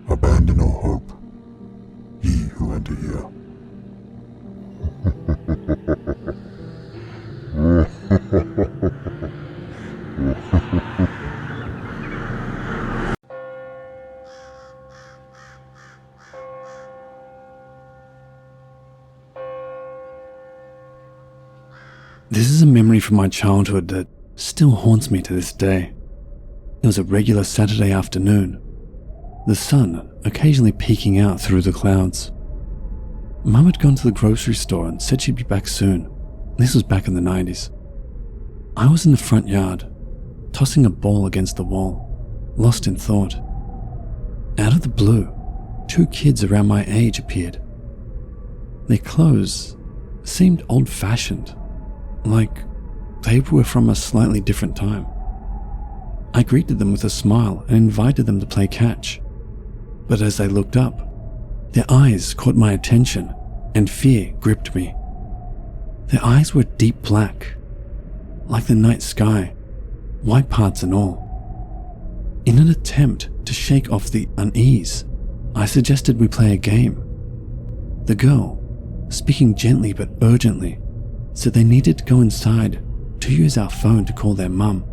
Abandon all hope, ye who enter here. This is a memory from my childhood that still haunts me to this day. It was a regular Saturday afternoon, the sun occasionally peeking out through the clouds. Mum had gone to the grocery store and said she'd be back soon. This was back in the 90s. I was in the front yard, tossing a ball against the wall, lost in thought. Out of the blue, 2 kids around my age appeared. Their clothes seemed old-fashioned, like they were from a slightly different time. I greeted them with a smile and invited them to play catch. But as they looked up, their eyes caught my attention and fear gripped me. Their eyes were deep black, like the night sky, white parts and all. In an attempt to shake off the unease, I suggested we play a game. The girl, speaking gently but urgently, said they needed to go inside to use our phone to call their mum.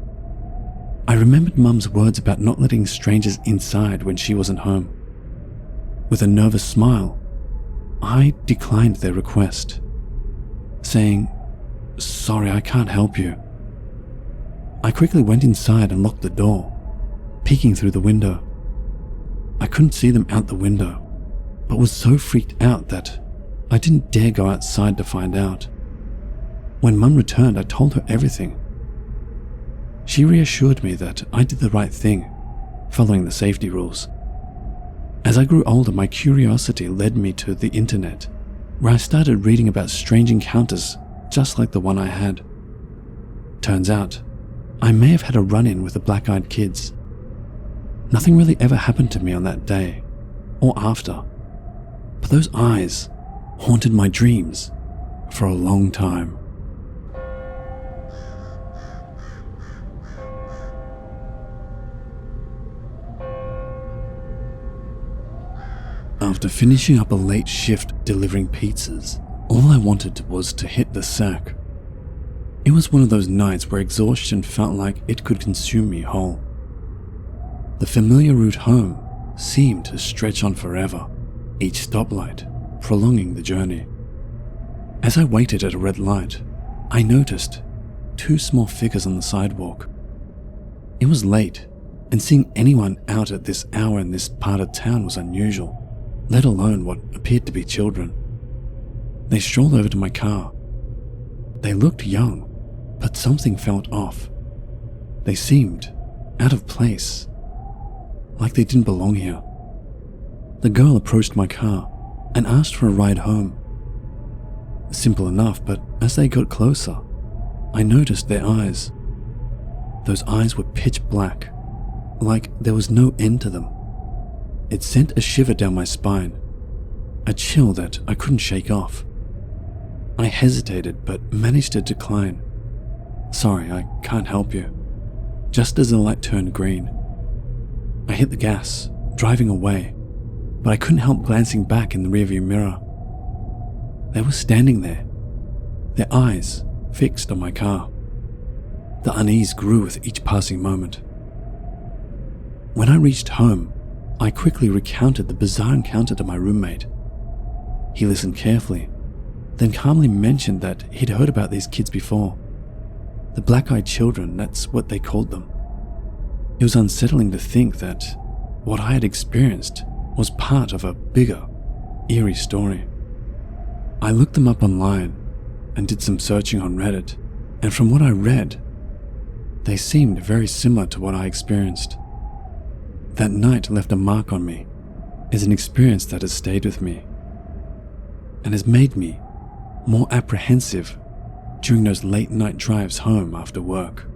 I remembered Mum's words about not letting strangers inside when she wasn't home. With a nervous smile, I declined their request, saying, "Sorry, I can't help you." I quickly went inside and locked the door, peeking through the window. I couldn't see them out the window, but was so freaked out that I didn't dare go outside to find out. When Mum returned, I told her everything. She reassured me that I did the right thing, following the safety rules. As I grew older, my curiosity led me to the internet, where I started reading about strange encounters just like the one I had. Turns out, I may have had a run-in with the black-eyed kids. Nothing really ever happened to me on that day, or after, but those eyes haunted my dreams for a long time. After finishing up a late shift delivering pizzas, all I wanted was to hit the sack. It was one of those nights where exhaustion felt like it could consume me whole. The familiar route home seemed to stretch on forever, each stoplight prolonging the journey. As I waited at a red light, I noticed 2 small figures on the sidewalk. It was late, and seeing anyone out at this hour in this part of town was unusual, let alone what appeared to be children. They strolled over to my car. They looked young, but something felt off. They seemed out of place, like they didn't belong here. The girl approached my car and asked for a ride home. Simple enough, but as they got closer, I noticed their eyes. Those eyes were pitch black, like there was no end to them. It sent a shiver down my spine, a chill that I couldn't shake off. I hesitated but managed to decline. "Sorry, I can't help you," just as the light turned green. I hit the gas, driving away, but I couldn't help glancing back in the rearview mirror. They were standing there, their eyes fixed on my car. The unease grew with each passing moment. When I reached home, I quickly recounted the bizarre encounter to my roommate. He listened carefully, then calmly mentioned that he'd heard about these kids before. The black-eyed children, that's what they called them. It was unsettling to think that what I had experienced was part of a bigger, eerie story. I looked them up online and did some searching on Reddit, and from what I read, they seemed very similar to what I experienced. That night left a mark on me, is an experience that has stayed with me, and has made me more apprehensive during those late night drives home after work.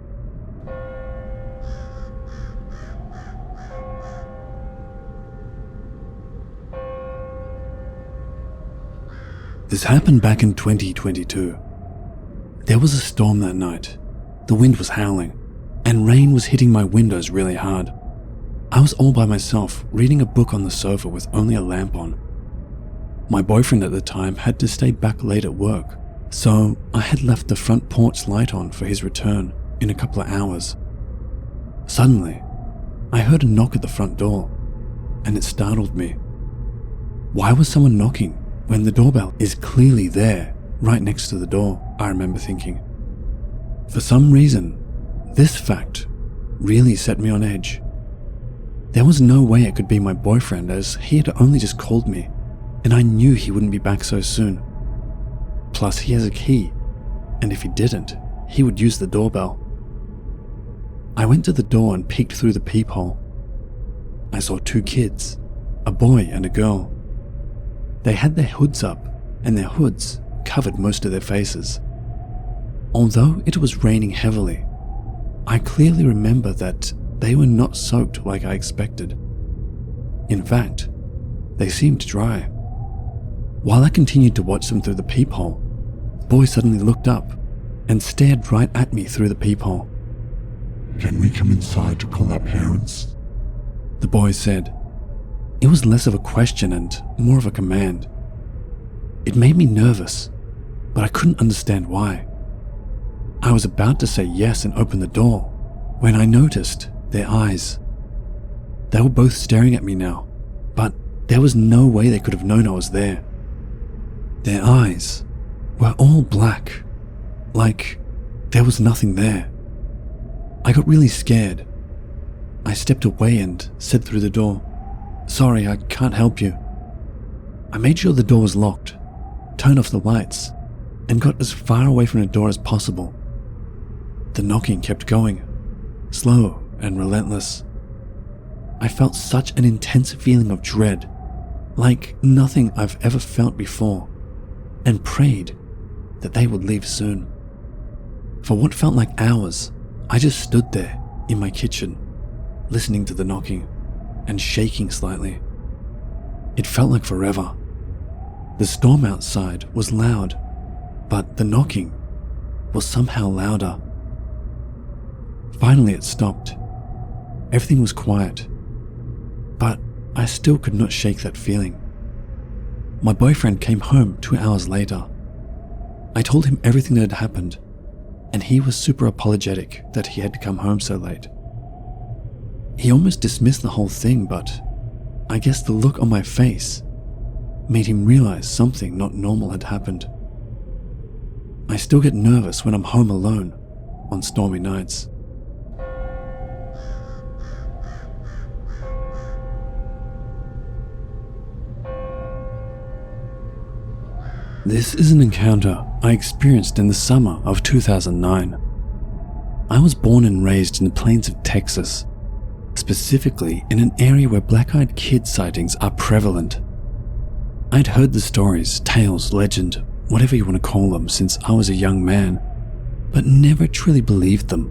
This happened back in 2022. There was a storm that night. The wind was howling, and rain was hitting my windows really hard. I was all by myself, reading a book on the sofa with only a lamp on. My boyfriend at the time had to stay back late at work, so I had left the front porch light on for his return in a couple of hours. Suddenly, I heard a knock at the front door, and it startled me. Why was someone knocking when the doorbell is clearly there, right next to the door? I remember thinking. For some reason, this fact really set me on edge. There was no way it could be my boyfriend, as he had only just called me, and I knew he wouldn't be back so soon. Plus, he has a key, and if he didn't, he would use the doorbell. I went to the door and peeked through the peephole. I saw two kids, a boy and a girl. They had their hoods up, and their hoods covered most of their faces. Although it was raining heavily, I clearly remember that they were not soaked like I expected. In fact, they seemed dry. While I continued to watch them through the peephole, the boy suddenly looked up and stared right at me through the peephole. Can we come inside to call our parents? The boy said. It was less of a question and more of a command. It made me nervous, but I couldn't understand why. I was about to say yes and open the door when I noticed their eyes. They were both staring at me now, but there was no way they could have known I was there. Their eyes were all black, like there was nothing there. I got really scared. I stepped away and said through the door, "Sorry, I can't help you." I made sure the door was locked, turned off the lights, and got as far away from the door as possible. The knocking kept going, slow and relentless. I felt such an intense feeling of dread, like nothing I've ever felt before, and prayed that they would leave soon. For what felt like hours, I just stood there in my kitchen, listening to the knocking and shaking slightly. It felt like forever. The storm outside was loud, but the knocking was somehow louder. Finally it stopped. Everything was quiet, but I still could not shake that feeling. My boyfriend came home 2 hours later. I told him everything that had happened, and he was super apologetic that he had to come home so late. He almost dismissed the whole thing, but I guess the look on my face made him realize something not normal had happened. I still get nervous when I'm home alone on stormy nights. This is an encounter I experienced in the summer of 2009. I was born and raised in the plains of Texas, specifically in an area where black-eyed kid sightings are prevalent. I'd heard the stories, tales, legend, whatever you want to call them, since I was a young man, but never truly believed them.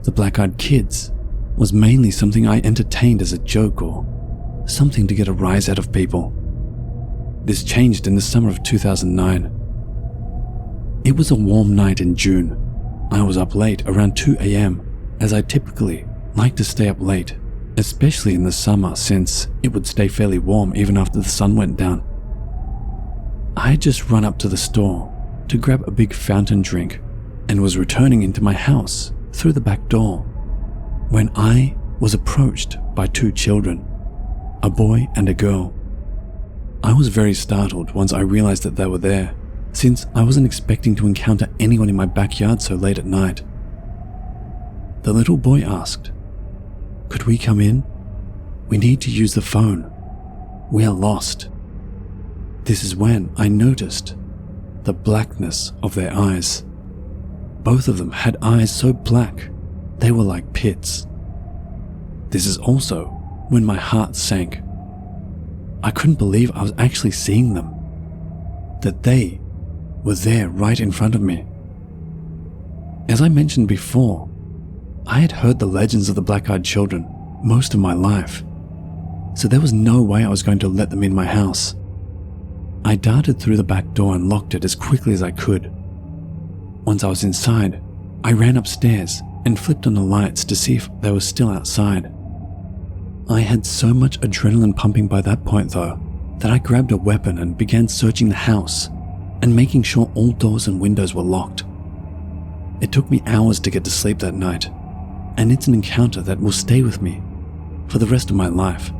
The black-eyed kids was mainly something I entertained as a joke or something to get a rise out of people. This changed in the summer of 2009. It was a warm night in June. I was up late around 2 a.m. as I typically like to stay up late, especially in the summer since it would stay fairly warm even after the sun went down. I had just run up to the store to grab a big fountain drink and was returning into my house through the back door when I was approached by two children, a boy and a girl. I was very startled once I realized that they were there, since I wasn't expecting to encounter anyone in my backyard so late at night. The little boy asked, "Could we come in? We need to use the phone. We are lost." This is when I noticed the blackness of their eyes. Both of them had eyes so black they were like pits. This is also when my heart sank. I couldn't believe I was actually seeing them, that they were there right in front of me. As I mentioned before, I had heard the legends of the black-eyed children most of my life, so there was no way I was going to let them in my house. I darted through the back door and locked it as quickly as I could. Once I was inside, I ran upstairs and flipped on the lights to see if they were still outside. I had so much adrenaline pumping by that point though, that I grabbed a weapon and began searching the house and making sure all doors and windows were locked. It took me hours to get to sleep that night, and it's an encounter that will stay with me for the rest of my life.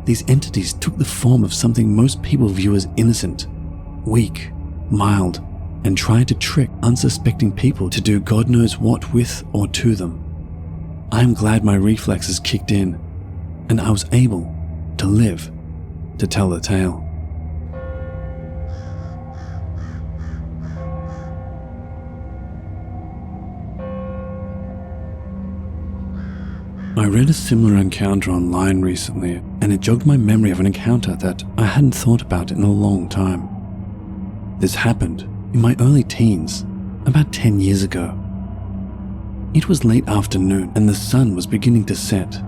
These entities took the form of something most people view as innocent, weak, mild, and tried to trick unsuspecting people to do God knows what with or to them. I am glad my reflexes kicked in, and I was able to live to tell the tale. I read a similar encounter online recently, and it jogged my memory of an encounter that I hadn't thought about in a long time. This happened in my early teens, about 10 years ago. It was late afternoon and the sun was beginning to set.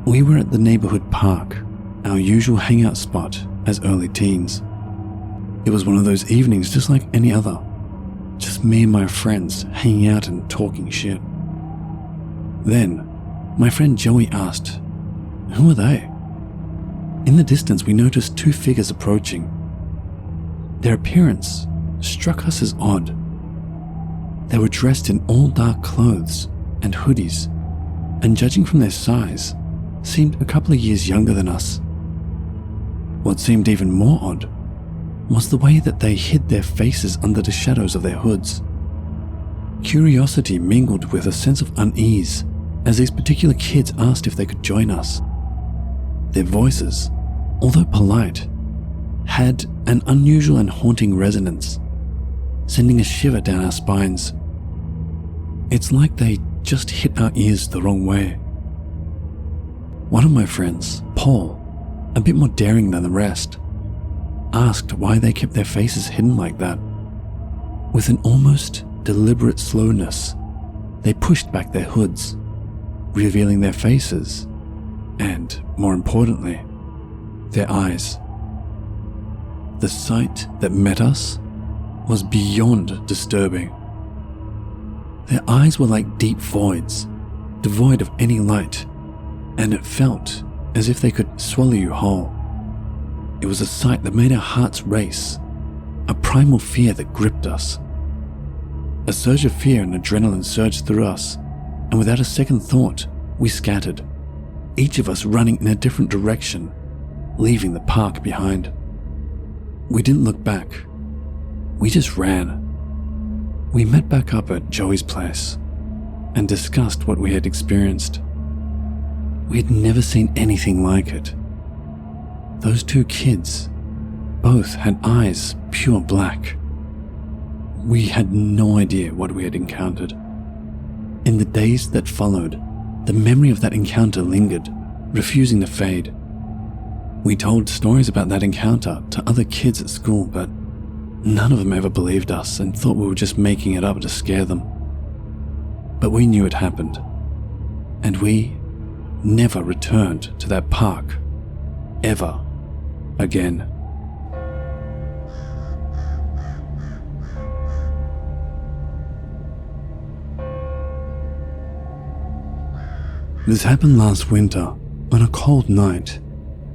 We were at the neighborhood park, our usual hangout spot as early teens. It was one of those evenings just like any other, just me and my friends hanging out and talking shit. Then, my friend Joey asked, "Who are they?" In the distance, we noticed two figures approaching. Their appearance struck us as odd. They were dressed in all dark clothes and hoodies, and judging from their size, seemed a couple of years younger than us. What seemed even more odd was the way that they hid their faces under the shadows of their hoods. Curiosity mingled with a sense of unease as these particular kids asked if they could join us. Their voices, although polite, had an unusual and haunting resonance, sending a shiver down our spines. It's like they just hit our ears the wrong way. One of my friends, Paul, a bit more daring than the rest, asked why they kept their faces hidden like that. With an almost deliberate slowness, they pushed back their hoods, revealing their faces and, more importantly, their eyes. The sight that met us was beyond disturbing. Their eyes were like deep voids, devoid of any light, and it felt as if they could swallow you whole. It was a sight that made our hearts race, a primal fear that gripped us. A surge of fear and adrenaline surged through us, and without a second thought, we scattered, each of us running in a different direction, leaving the park behind. We didn't look back. We just ran. We met back up at Joey's place and discussed what we had experienced. We had never seen anything like it. Those two kids both had eyes pure black. We had no idea what we had encountered. In the days that followed, the memory of that encounter lingered, refusing to fade. We told stories about that encounter to other kids at school, but none of them ever believed us and thought we were just making it up to scare them. But we knew it happened, and we never returned to that park, ever again. This happened last winter on a cold night,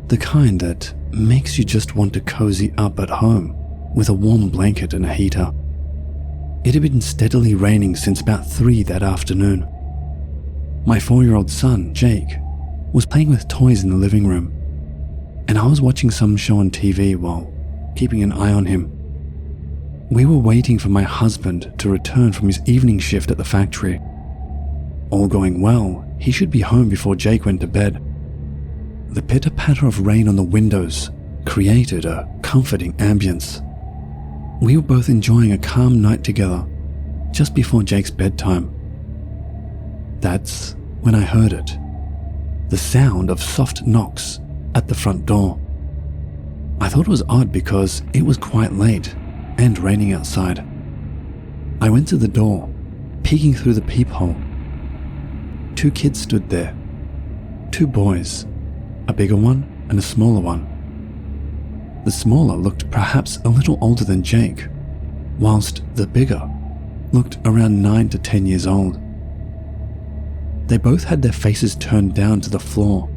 the kind that makes you just want to cozy up at home with a warm blanket and a heater. It had been steadily raining since about 3 that afternoon. My 4-year-old son, Jake, was playing with toys in the living room, and I was watching some show on TV while keeping an eye on him. We were waiting for my husband to return from his evening shift at the factory. All going well, he should be home before Jake went to bed. The pitter-patter of rain on the windows created a comforting ambience. We were both enjoying a calm night together, just before Jake's bedtime. That's when I heard it. The sound of soft knocks at the front door. I thought it was odd because it was quite late and raining outside. I went to the door, peeking through the peephole. 2 kids stood there. 2 boys, a bigger one and a smaller one. The smaller looked perhaps a little older than Jake, whilst the bigger looked around 9 to 10 years old. They both had their faces turned down to the floor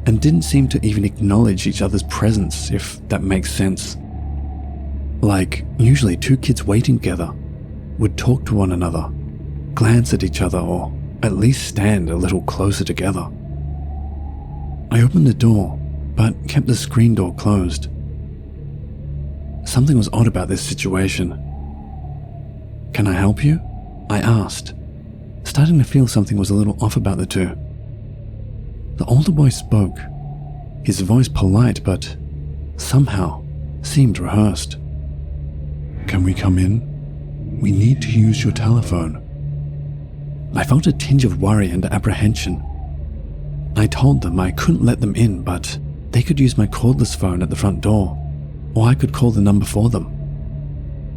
and didn't seem to even acknowledge each other's presence, if that makes sense. Like, usually two kids waiting together would talk to one another, glance at each other, or at least stand a little closer together. I opened the door, but kept the screen door closed. Something was odd about this situation. "Can I help you?" I asked, starting to feel something was a little off about the two. The older boy spoke, his voice polite but somehow seemed rehearsed. "Can we come in? We need to use your telephone." I felt a tinge of worry and apprehension. I told them I couldn't let them in, but they could use my cordless phone at the front door, or I could call the number for them.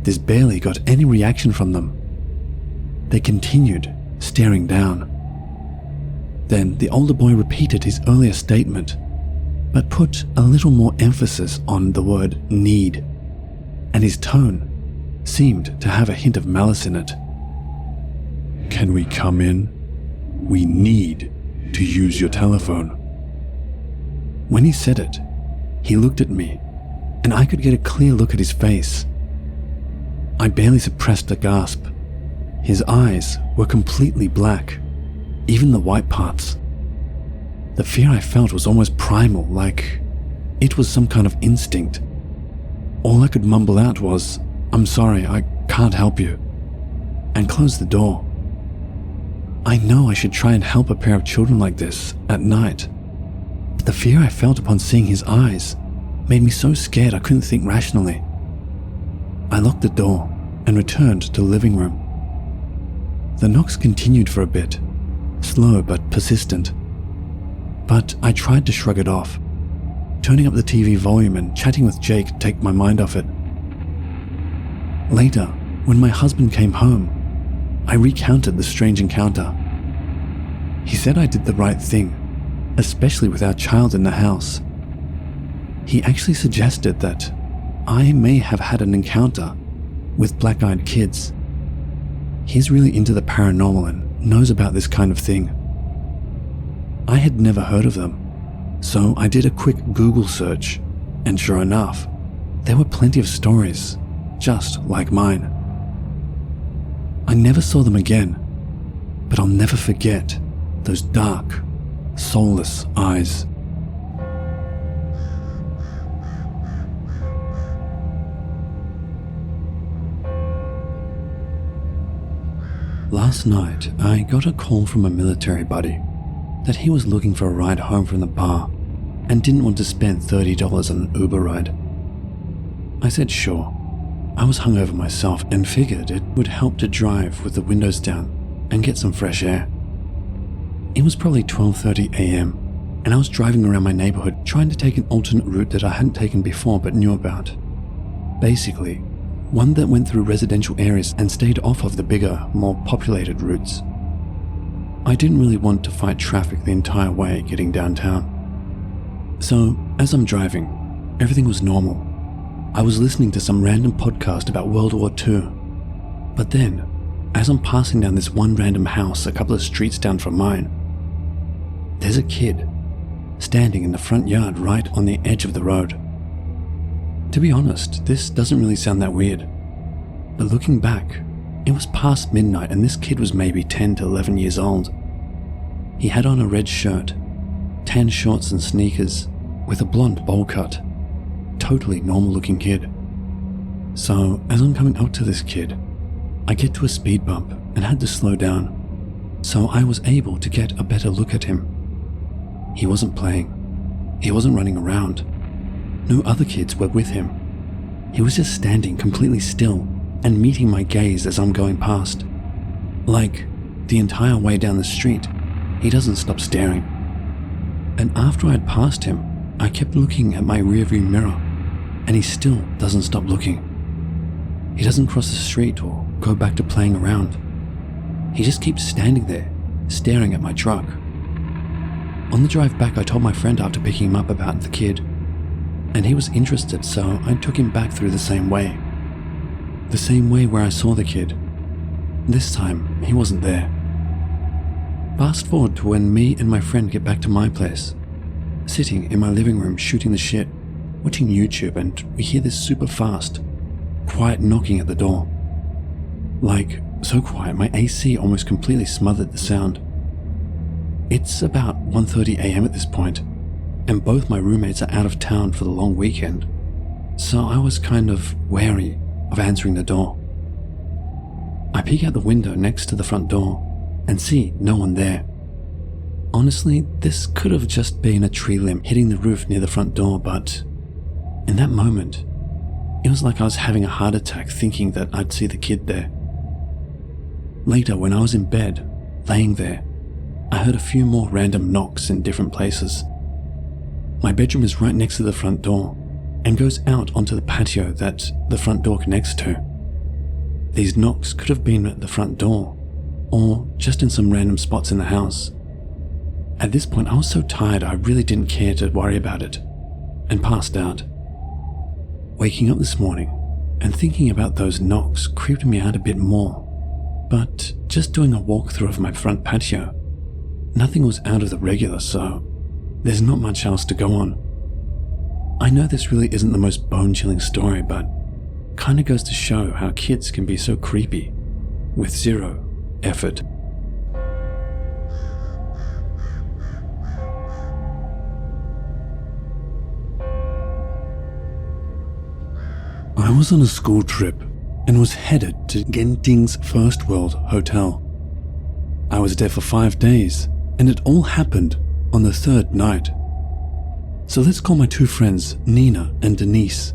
This barely got any reaction from them. They continued staring down. Then the older boy repeated his earlier statement, but put a little more emphasis on the word need, and his tone seemed to have a hint of malice in it. "Can we come in? We need to use your telephone." When he said it, he looked at me, and I could get a clear look at his face. I barely suppressed a gasp. His eyes were completely black, even the white parts. The fear I felt was almost primal, like it was some kind of instinct. All I could mumble out was, "I'm sorry, I can't help you," and close the door. I know I should try and help a pair of children like this at night, but the fear I felt upon seeing his eyes made me so scared I couldn't think rationally. I locked the door and returned to the living room. The knocks continued for a bit, slow but persistent, but I tried to shrug it off, turning up the TV volume and chatting with Jake to take my mind off it. Later, when my husband came home, I recounted the strange encounter. He said I did the right thing, especially with our child in the house. He actually suggested that I may have had an encounter with black-eyed kids. He's really into the paranormal and knows about this kind of thing. I had never heard of them, so I did a quick Google search, and sure enough, there were plenty of stories, just like mine. I never saw them again, but I'll never forget those dark, soulless eyes. Last night, I got a call from a military buddy that he was looking for a ride home from the bar and didn't want to spend $30 on an Uber ride. I said sure. I was hungover myself and figured it would help to drive with the windows down and get some fresh air. It was probably 12:30 a.m. and I was driving around my neighborhood trying to take an alternate route that I hadn't taken before but knew about. Basically, one that went through residential areas and stayed off of the bigger, more populated routes. I didn't really want to fight traffic the entire way getting downtown. So, as I'm driving, everything was normal. I was listening to some random podcast about World War II. But then, as I'm passing down this one random house a couple of streets down from mine, there's a kid standing in the front yard right on the edge of the road. To be honest, this doesn't really sound that weird. But looking back, it was past midnight and this kid was maybe 10 to 11 years old. He had on a red shirt, tan shorts and sneakers, with a blonde bowl cut. Totally normal looking kid. So, as I'm coming up to this kid, I get to a speed bump and had to slow down, so I was able to get a better look at him. He wasn't playing. He wasn't running around. No other kids were with him. He was just standing completely still and meeting my gaze as I'm going past. Like, the entire way down the street, he doesn't stop staring. And after I had passed him, I kept looking at my rearview mirror, and he still doesn't stop looking. He doesn't cross the street or go back to playing around. He just keeps standing there, staring at my truck. On the drive back, I told my friend after picking him up about the kid, and he was interested, so I took him back through the same way. The same way where I saw the kid. This time, he wasn't there. Fast forward to when me and my friend get back to my place. Sitting in my living room shooting the shit, watching YouTube, and we hear this super fast, quiet knocking at the door. Like, so quiet my AC almost completely smothered the sound. It's about 1:30 a.m. at this point, and both my roommates are out of town for the long weekend, so I was kind of wary of answering the door. I peek out the window next to the front door and see no one there. Honestly, this could have just been a tree limb hitting the roof near the front door, but in that moment, it was like I was having a heart attack thinking that I'd see the kid there. Later, when I was in bed, laying there, I heard a few more random knocks in different places. My bedroom is right next to the front door and goes out onto the patio that the front door connects to. These knocks could have been at the front door or just in some random spots in the house. At this point, I was so tired I really didn't care to worry about it and passed out. Waking up this morning and thinking about those knocks creeped me out a bit more, but just doing a walkthrough of my front patio, nothing was out of the regular, so there's not much else to go on. I know this really isn't the most bone-chilling story, but kinda goes to show how kids can be so creepy with zero effort. I was on a school trip and was headed to Genting's First World Hotel. I was there for 5 days, and it all happened on the third night. So let's call my two friends, Nina and Denise.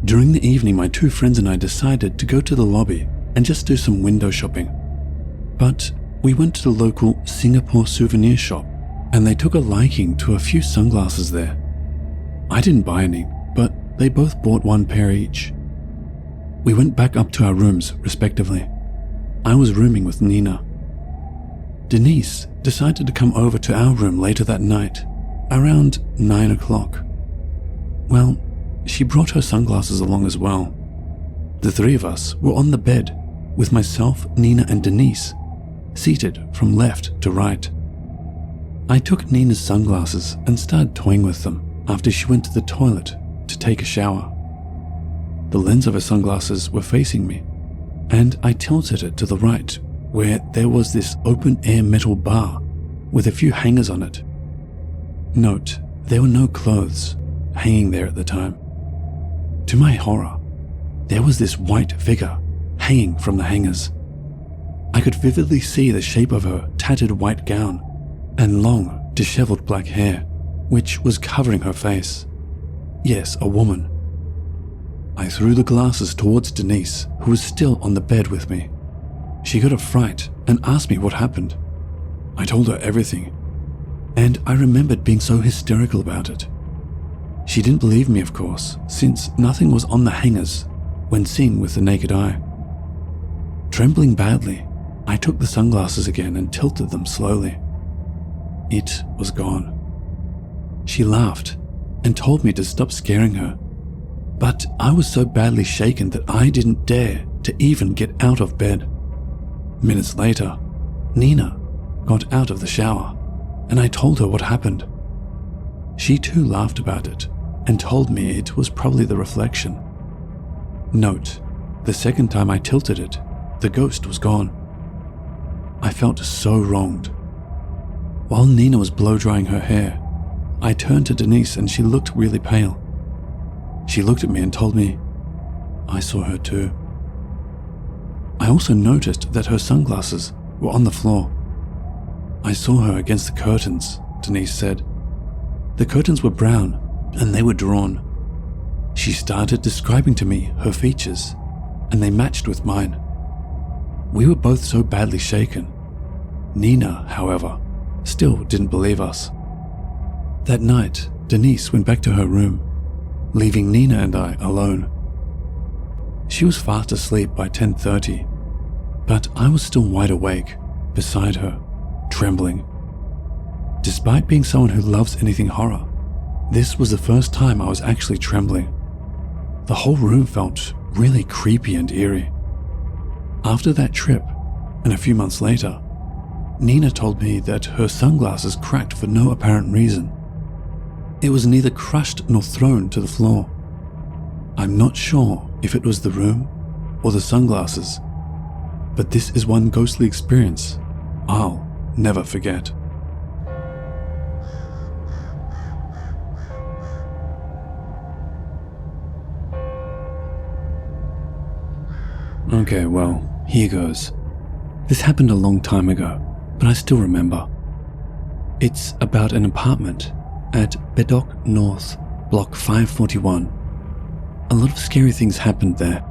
During the evening, my two friends and I decided to go to the lobby and just do some window shopping. But we went to the local Singapore souvenir shop, and they took a liking to a few sunglasses there. I didn't buy any, but they both bought one pair each. We went back up to our rooms, respectively. I was rooming with Nina. Denise decided to come over to our room later that night, around 9 o'clock. Well, she brought her sunglasses along as well. The three of us were on the bed, with myself, Nina, and Denise, seated from left to right. I took Nina's sunglasses and started toying with them after she went to the toilet to take a shower. The lens of her sunglasses were facing me, and I tilted it to the right, where there was this open-air metal bar with a few hangers on it. Note, there were no clothes hanging there at the time. To my horror, there was this white figure hanging from the hangers. I could vividly see the shape of her tattered white gown and long, disheveled black hair, which was covering her face. Yes, a woman. I threw the glasses towards Denise, who was still on the bed with me. She got a fright and asked me what happened. I told her everything, and I remembered being so hysterical about it. She didn't believe me, of course, since nothing was on the hangers when seen with the naked eye. Trembling badly, I took the sunglasses again and tilted them slowly. It was gone. She laughed and told me to stop scaring her, but I was so badly shaken that I didn't dare to even get out of bed. Minutes later, Nina got out of the shower, and I told her what happened. She too laughed about it and told me it was probably the reflection. Note, the second time I tilted it, the ghost was gone. I felt so wronged. While Nina was blow-drying her hair, I turned to Denise and she looked really pale. She looked at me and told me I saw her too. I also noticed that her sunglasses were on the floor. I saw her against the curtains, Denise said. The curtains were brown and they were drawn. She started describing to me her features, and they matched with mine. We were both so badly shaken. Nina, however, still didn't believe us. That night, Denise went back to her room, leaving Nina and I alone. She was fast asleep by 10:30, but I was still wide awake, beside her, trembling. Despite being someone who loves anything horror, this was the first time I was actually trembling. The whole room felt really creepy and eerie. After that trip, and a few months later, Nina told me that her sunglasses cracked for no apparent reason. It was neither crushed nor thrown to the floor. I'm not sure if it was the room or the sunglasses, but this is one ghostly experience I'll never forget. Okay, well, here goes. This happened a long time ago, but I still remember. It's about an apartment at Bedok North, Block 541. A lot of scary things happened there.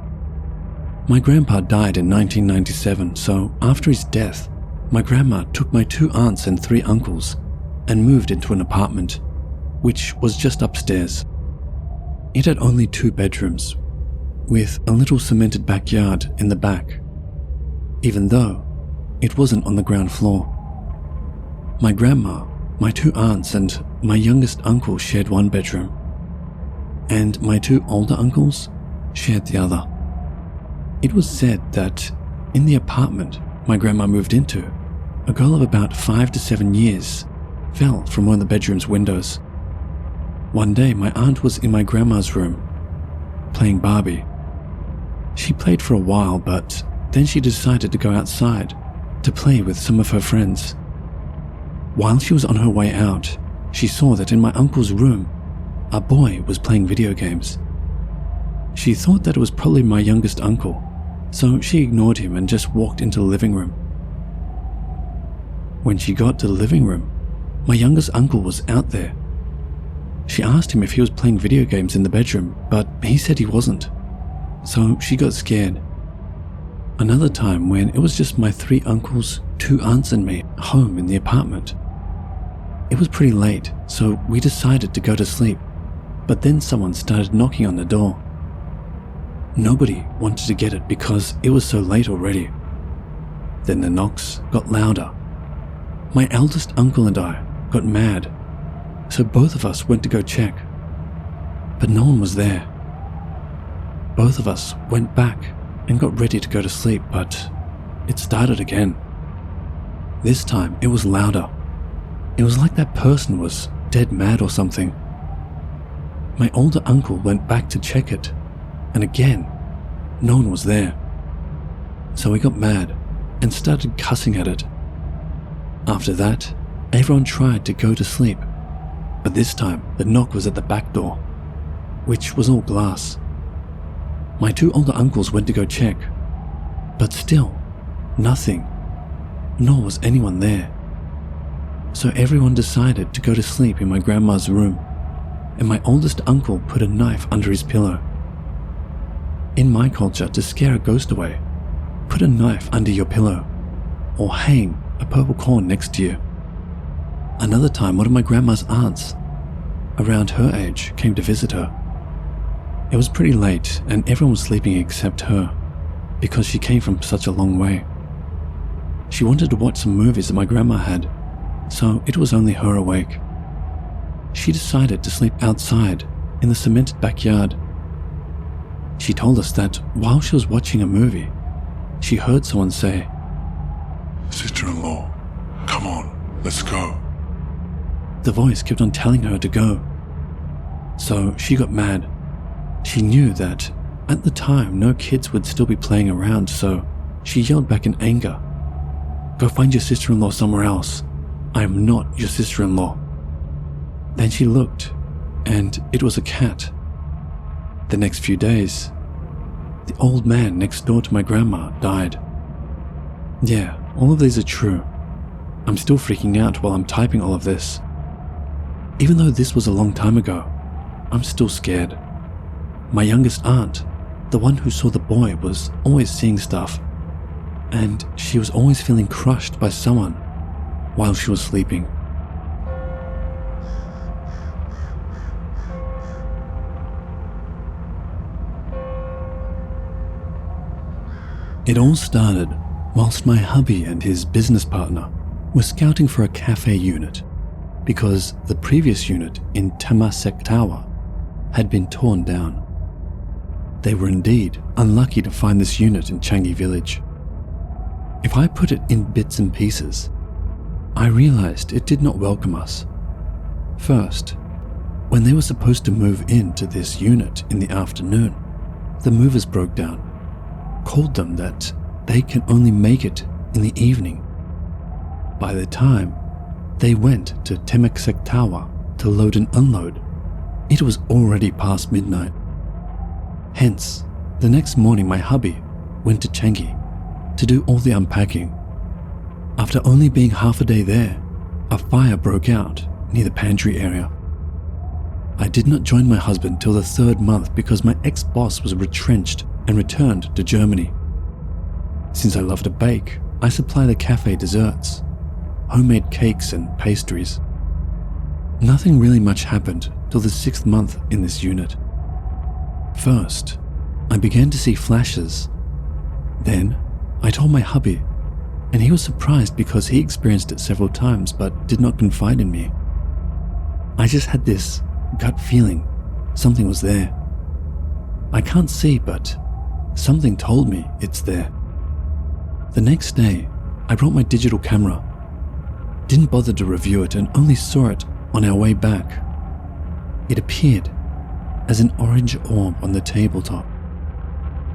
My grandpa died in 1997, so after his death, my grandma took my 2 aunts and 3 uncles and moved into an apartment, which was just upstairs. It had only 2 bedrooms, with a little cemented backyard in the back, even though it wasn't on the ground floor. My grandma, my 2 aunts, and my youngest uncle shared 1 bedroom, and my 2 older uncles shared the other. It was said that in the apartment my grandma moved into, a girl of about 5 to 7 years fell from one of the bedroom's windows. One day my aunt was in my grandma's room, playing Barbie. She played for a while, but then she decided to go outside to play with some of her friends. While she was on her way out, she saw that in my uncle's room, a boy was playing video games. She thought that it was probably my youngest uncle, so she ignored him and just walked into the living room. When she got to the living room, my youngest uncle was out there. She asked him if he was playing video games in the bedroom, but he said he wasn't. So she got scared. Another time when it was just my 3 uncles, 2 aunts and me home in the apartment. It was pretty late, so we decided to go to sleep, but then someone started knocking on the door. Nobody wanted to get it because it was so late already. Then the knocks got louder. My eldest uncle and I got mad, so both of us went to go check, but no one was there. Both of us went back and got ready to go to sleep, but it started again. This time it was louder. It was like that person was dead mad or something. My older uncle went back to check it, and again, no one was there. So we got mad and started cussing at it. After that, everyone tried to go to sleep, but this time the knock was at the back door, which was all glass. My 2 older uncles went to go check, but still, nothing, nor was anyone there. So everyone decided to go to sleep in my grandma's room, and my oldest uncle put a knife under his pillow. In my culture, to scare a ghost away, put a knife under your pillow, or hang a purple corn next to you. Another time, one of my grandma's aunts, around her age, came to visit her. It was pretty late and everyone was sleeping except her, because she came from such a long way. She wanted to watch some movies that my grandma had, so it was only her awake. She decided to sleep outside in the cemented backyard. She told us that while she was watching a movie, she heard someone say, "Sister-in-law, come on, let's go." The voice kept on telling her to go. So she got mad. She knew that at the time no kids would still be playing around, so she yelled back in anger, "Go find your sister-in-law somewhere else. I am not your sister-in-law." Then she looked, and it was a cat. The next few days, the old man next door to my grandma died. Yeah, all of these are true. I'm still freaking out while I'm typing all of this. Even though this was a long time ago, I'm still scared. My youngest aunt, the one who saw the boy, was always seeing stuff, and she was always feeling crushed by someone while she was sleeping. It all started whilst my hubby and his business partner were scouting for a cafe unit because the previous unit in Temasek Tower had been torn down. They were indeed unlucky to find this unit in Changi Village. If I put it in bits and pieces, I realized it did not welcome us. First, when they were supposed to move into this unit in the afternoon, the movers broke down, called them that they can only make it in the evening. By the time they went to Temeksek Tower to load and unload, it was already past midnight. Hence, the next morning my hubby went to Changi to do all the unpacking. After only being half a day there, a fire broke out near the pantry area. I did not join my husband till the 3rd month because my ex-boss was retrenched and returned to Germany. Since I love to bake, I supply the cafe desserts, homemade cakes and pastries. Nothing really much happened till the 6th month in this unit. First, I began to see flashes. Then, I told my hubby, and he was surprised because he experienced it several times but did not confide in me. I just had this gut feeling something was there. I can't see, but something told me it's there. The next day, I brought my digital camera. Didn't bother to review it and only saw it on our way back. It appeared as an orange orb on the tabletop.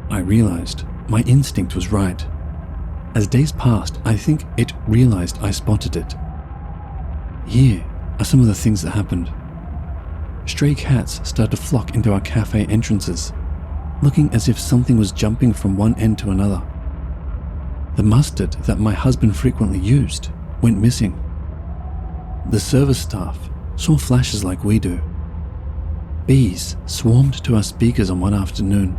I realized my instinct was right. As days passed, I think it realized I spotted it. Here are some of the things that happened. Stray cats started to flock into our cafe entrances, looking as if something was jumping from one end to another. The mustard that my husband frequently used went missing. The service staff saw flashes like we do. Bees swarmed to our speakers on one afternoon.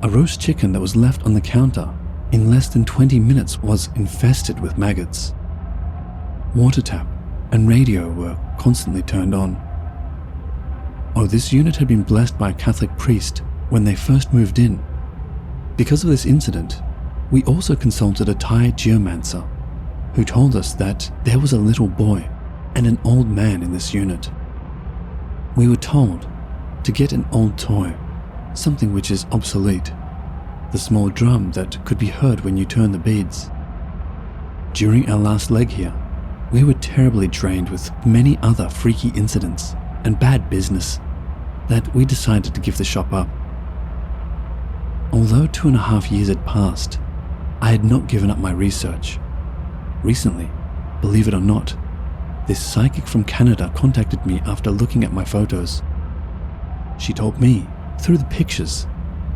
A roast chicken that was left on the counter in less than 20 minutes was infested with maggots. Water tap and radio were constantly turned on. Oh, this unit had been blessed by a Catholic priest when they first moved in. Because of this incident, we also consulted a Thai geomancer who told us that there was a little boy and an old man in this unit. We were told to get an old toy, something which is obsolete, the small drum that could be heard when you turn the beads. During our last leg here, we were terribly drained with many other freaky incidents and bad business that we decided to give the shop up. Although 2.5 years had passed, I had not given up my research. Recently, believe it or not, this psychic from Canada contacted me after looking at my photos. She told me, through the pictures,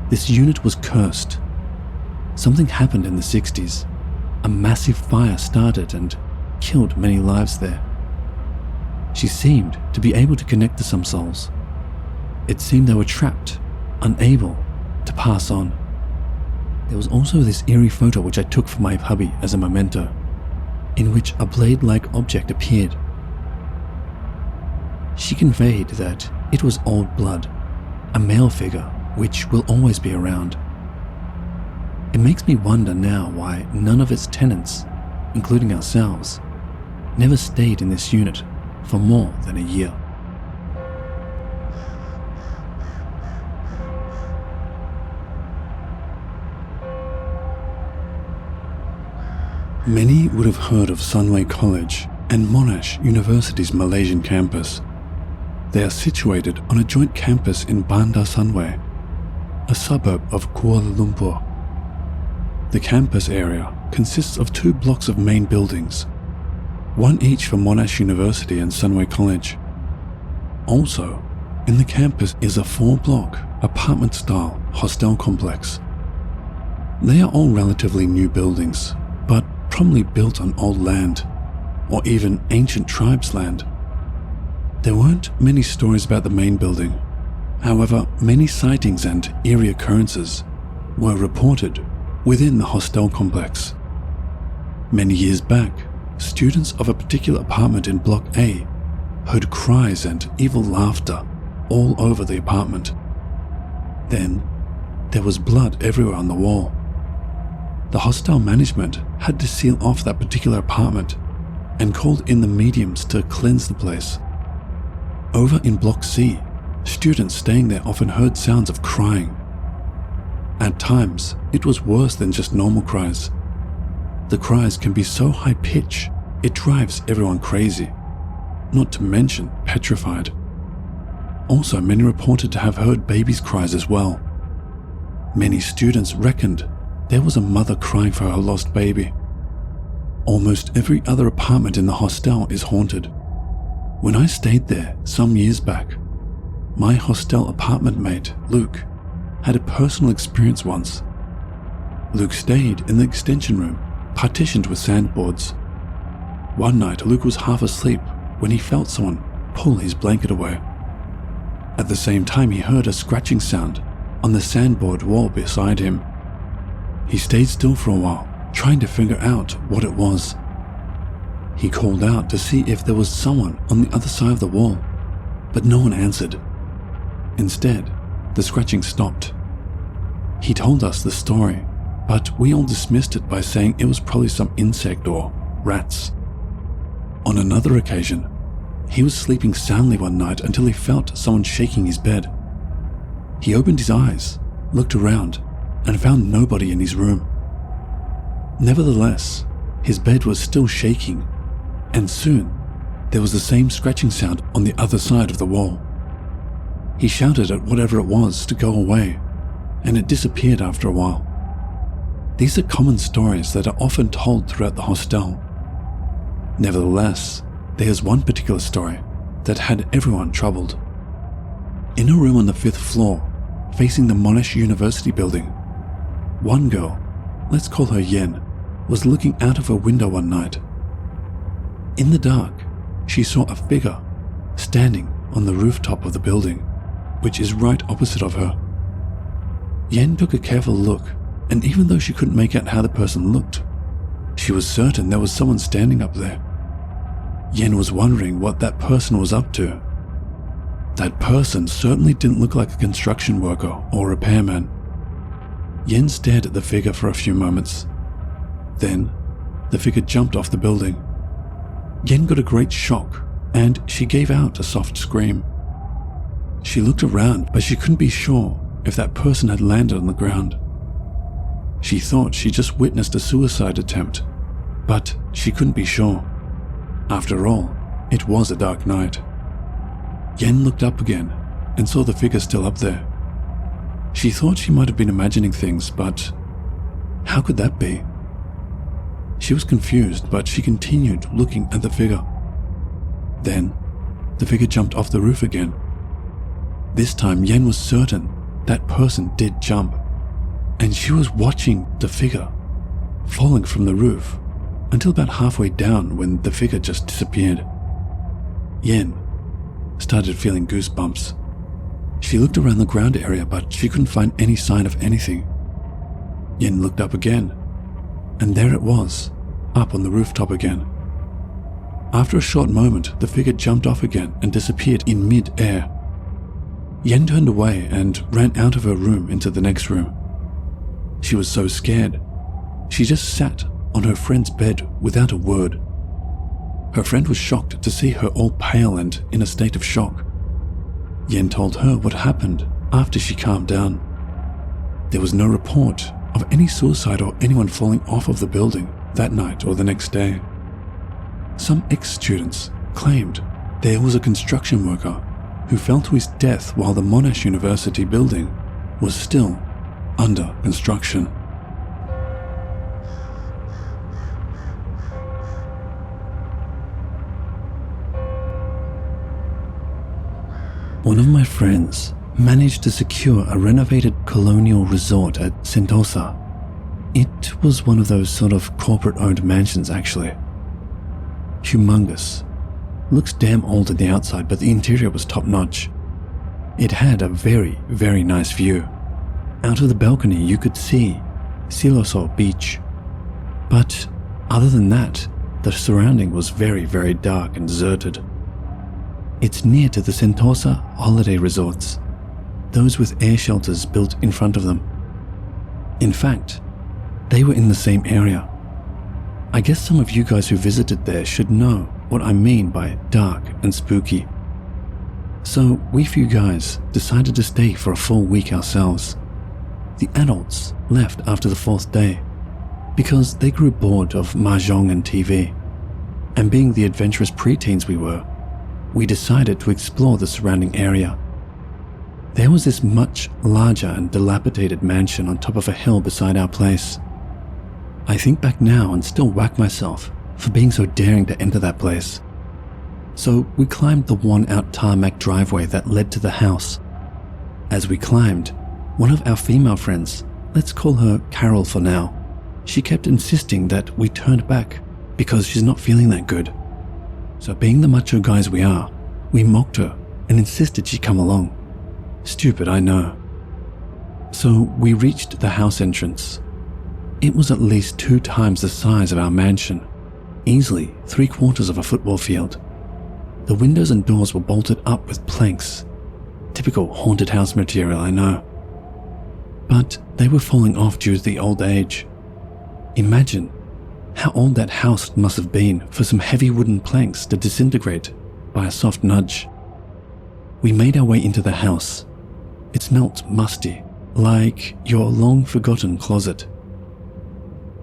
this unit was cursed. Something happened in the 60s. A massive fire started and killed many lives there. She seemed to be able to connect to some souls. It seemed they were trapped, unable to pass on. There was also this eerie photo which I took for my hubby as a memento, in which a blade-like object appeared. She conveyed that it was old blood, a male figure which will always be around. It makes me wonder now why none of its tenants, including ourselves, never stayed in this unit for more than a year. Many would have heard of Sunway College and Monash University's Malaysian campus. They are situated on a joint campus in Bandar Sunway, a suburb of Kuala Lumpur. The campus area consists of 2 blocks of main buildings, one each for Monash University and Sunway College. Also, in the campus is a 4-block apartment-style hostel complex. They are all relatively new buildings, but probably built on old land, or even ancient tribes' land. There weren't many stories about the main building. However, many sightings and eerie occurrences were reported within the hostel complex. Many years back, students of a particular apartment in Block A heard cries and evil laughter all over the apartment. Then, there was blood everywhere on the wall. The hostel management had to seal off that particular apartment and called in the mediums to cleanse the place. Over in Block C, students staying there often heard sounds of crying. At times, it was worse than just normal cries. The cries can be so high-pitched It drives everyone crazy, not to mention petrified. Also, many reported to have heard babies' cries as well. Many students reckoned there was a mother crying for her lost baby. Almost every other apartment in the hostel is haunted. When I stayed there some years back, my hostel apartment mate, Luke, had a personal experience once. Luke stayed in the extension room, partitioned with sandboards. One night, Luke was half asleep when he felt someone pull his blanket away. At the same time, he heard a scratching sound on the sandboard wall beside him. He stayed still for a while, trying to figure out what it was. He called out to see if there was someone on the other side of the wall, but no one answered. Instead, the scratching stopped. He told us the story, but we all dismissed it by saying it was probably some insect or rats. On another occasion, he was sleeping soundly one night until he felt someone shaking his bed. He opened his eyes, looked around, and found nobody in his room. Nevertheless, his bed was still shaking, and soon there was the same scratching sound on the other side of the wall. He shouted at whatever it was to go away, and it disappeared after a while. These are common stories that are often told throughout the hostel. Nevertheless, there's one particular story that had everyone troubled. In a room on the 5th floor, facing the Monash University building, one girl, let's call her Yen, was looking out of her window one night. In the dark, she saw a figure standing on the rooftop of the building, which is right opposite of her. Yen took a careful look, and even though she couldn't make out how the person looked, she was certain there was someone standing up there. Yen was wondering what that person was up to. That person certainly didn't look like a construction worker or repairman. Yen stared at the figure for a few moments. Then, the figure jumped off the building. Yen got a great shock, and she gave out a soft scream. She looked around, but she couldn't be sure if that person had landed on the ground. She thought she just witnessed a suicide attempt, but she couldn't be sure. After all, it was a dark night. Yen looked up again and saw the figure still up there. She thought she might have been imagining things, but how could that be? She was confused, but she continued looking at the figure. Then, the figure jumped off the roof again. This time, Yen was certain that person did jump, and she was watching the figure falling from the roof until about halfway down when the figure just disappeared. Yen started feeling goosebumps. She looked around the ground area, but she couldn't find any sign of anything. Yen looked up again, and there it was, up on the rooftop again. After a short moment, the figure jumped off again and disappeared in mid-air. Yen turned away and ran out of her room into the next room. She was so scared, she just sat on her friend's bed without a word. Her friend was shocked to see her all pale and in a state of shock. Yen told her what happened after she calmed down. There was no report of any suicide or anyone falling off of the building that night or the next day. Some ex-students claimed there was a construction worker who fell to his death while the Monash University building was still under construction. One of my friends managed to secure a renovated colonial resort at Sentosa. It was one of those sort of corporate-owned mansions, actually. Humongous. Looks damn old on the outside, but the interior was top-notch. It had a very, very nice view. Out of the balcony, you could see Siloso Beach. But other than that, the surrounding was very, very dark and deserted. It's near to the Sentosa holiday resorts, those with air shelters built in front of them. In fact, they were in the same area. I guess some of you guys who visited there should know what I mean by dark and spooky. So we few guys decided to stay for a full week ourselves. The adults left after the 4th day because they grew bored of mahjong and TV, and being the adventurous preteens we were, we decided to explore the surrounding area. There was this much larger and dilapidated mansion on top of a hill beside our place. I think back now and still whack myself for being so daring to enter that place. So we climbed the worn-out tarmac driveway that led to the house. As we climbed, one of our female friends, let's call her Carol for now, she kept insisting that we turned back because she's not feeling that good. So being the macho guys we are, we mocked her and insisted she come along. Stupid, I know. So we reached the house entrance. It was at least 2 times the size of our mansion, easily 3/4 of a football field. The windows and doors were bolted up with planks. Typical haunted house material, I know. But they were falling off due to the old age. Imagine how old that house must have been for some heavy wooden planks to disintegrate by a soft nudge. We made our way into the house. It smelt musty, like your long-forgotten closet.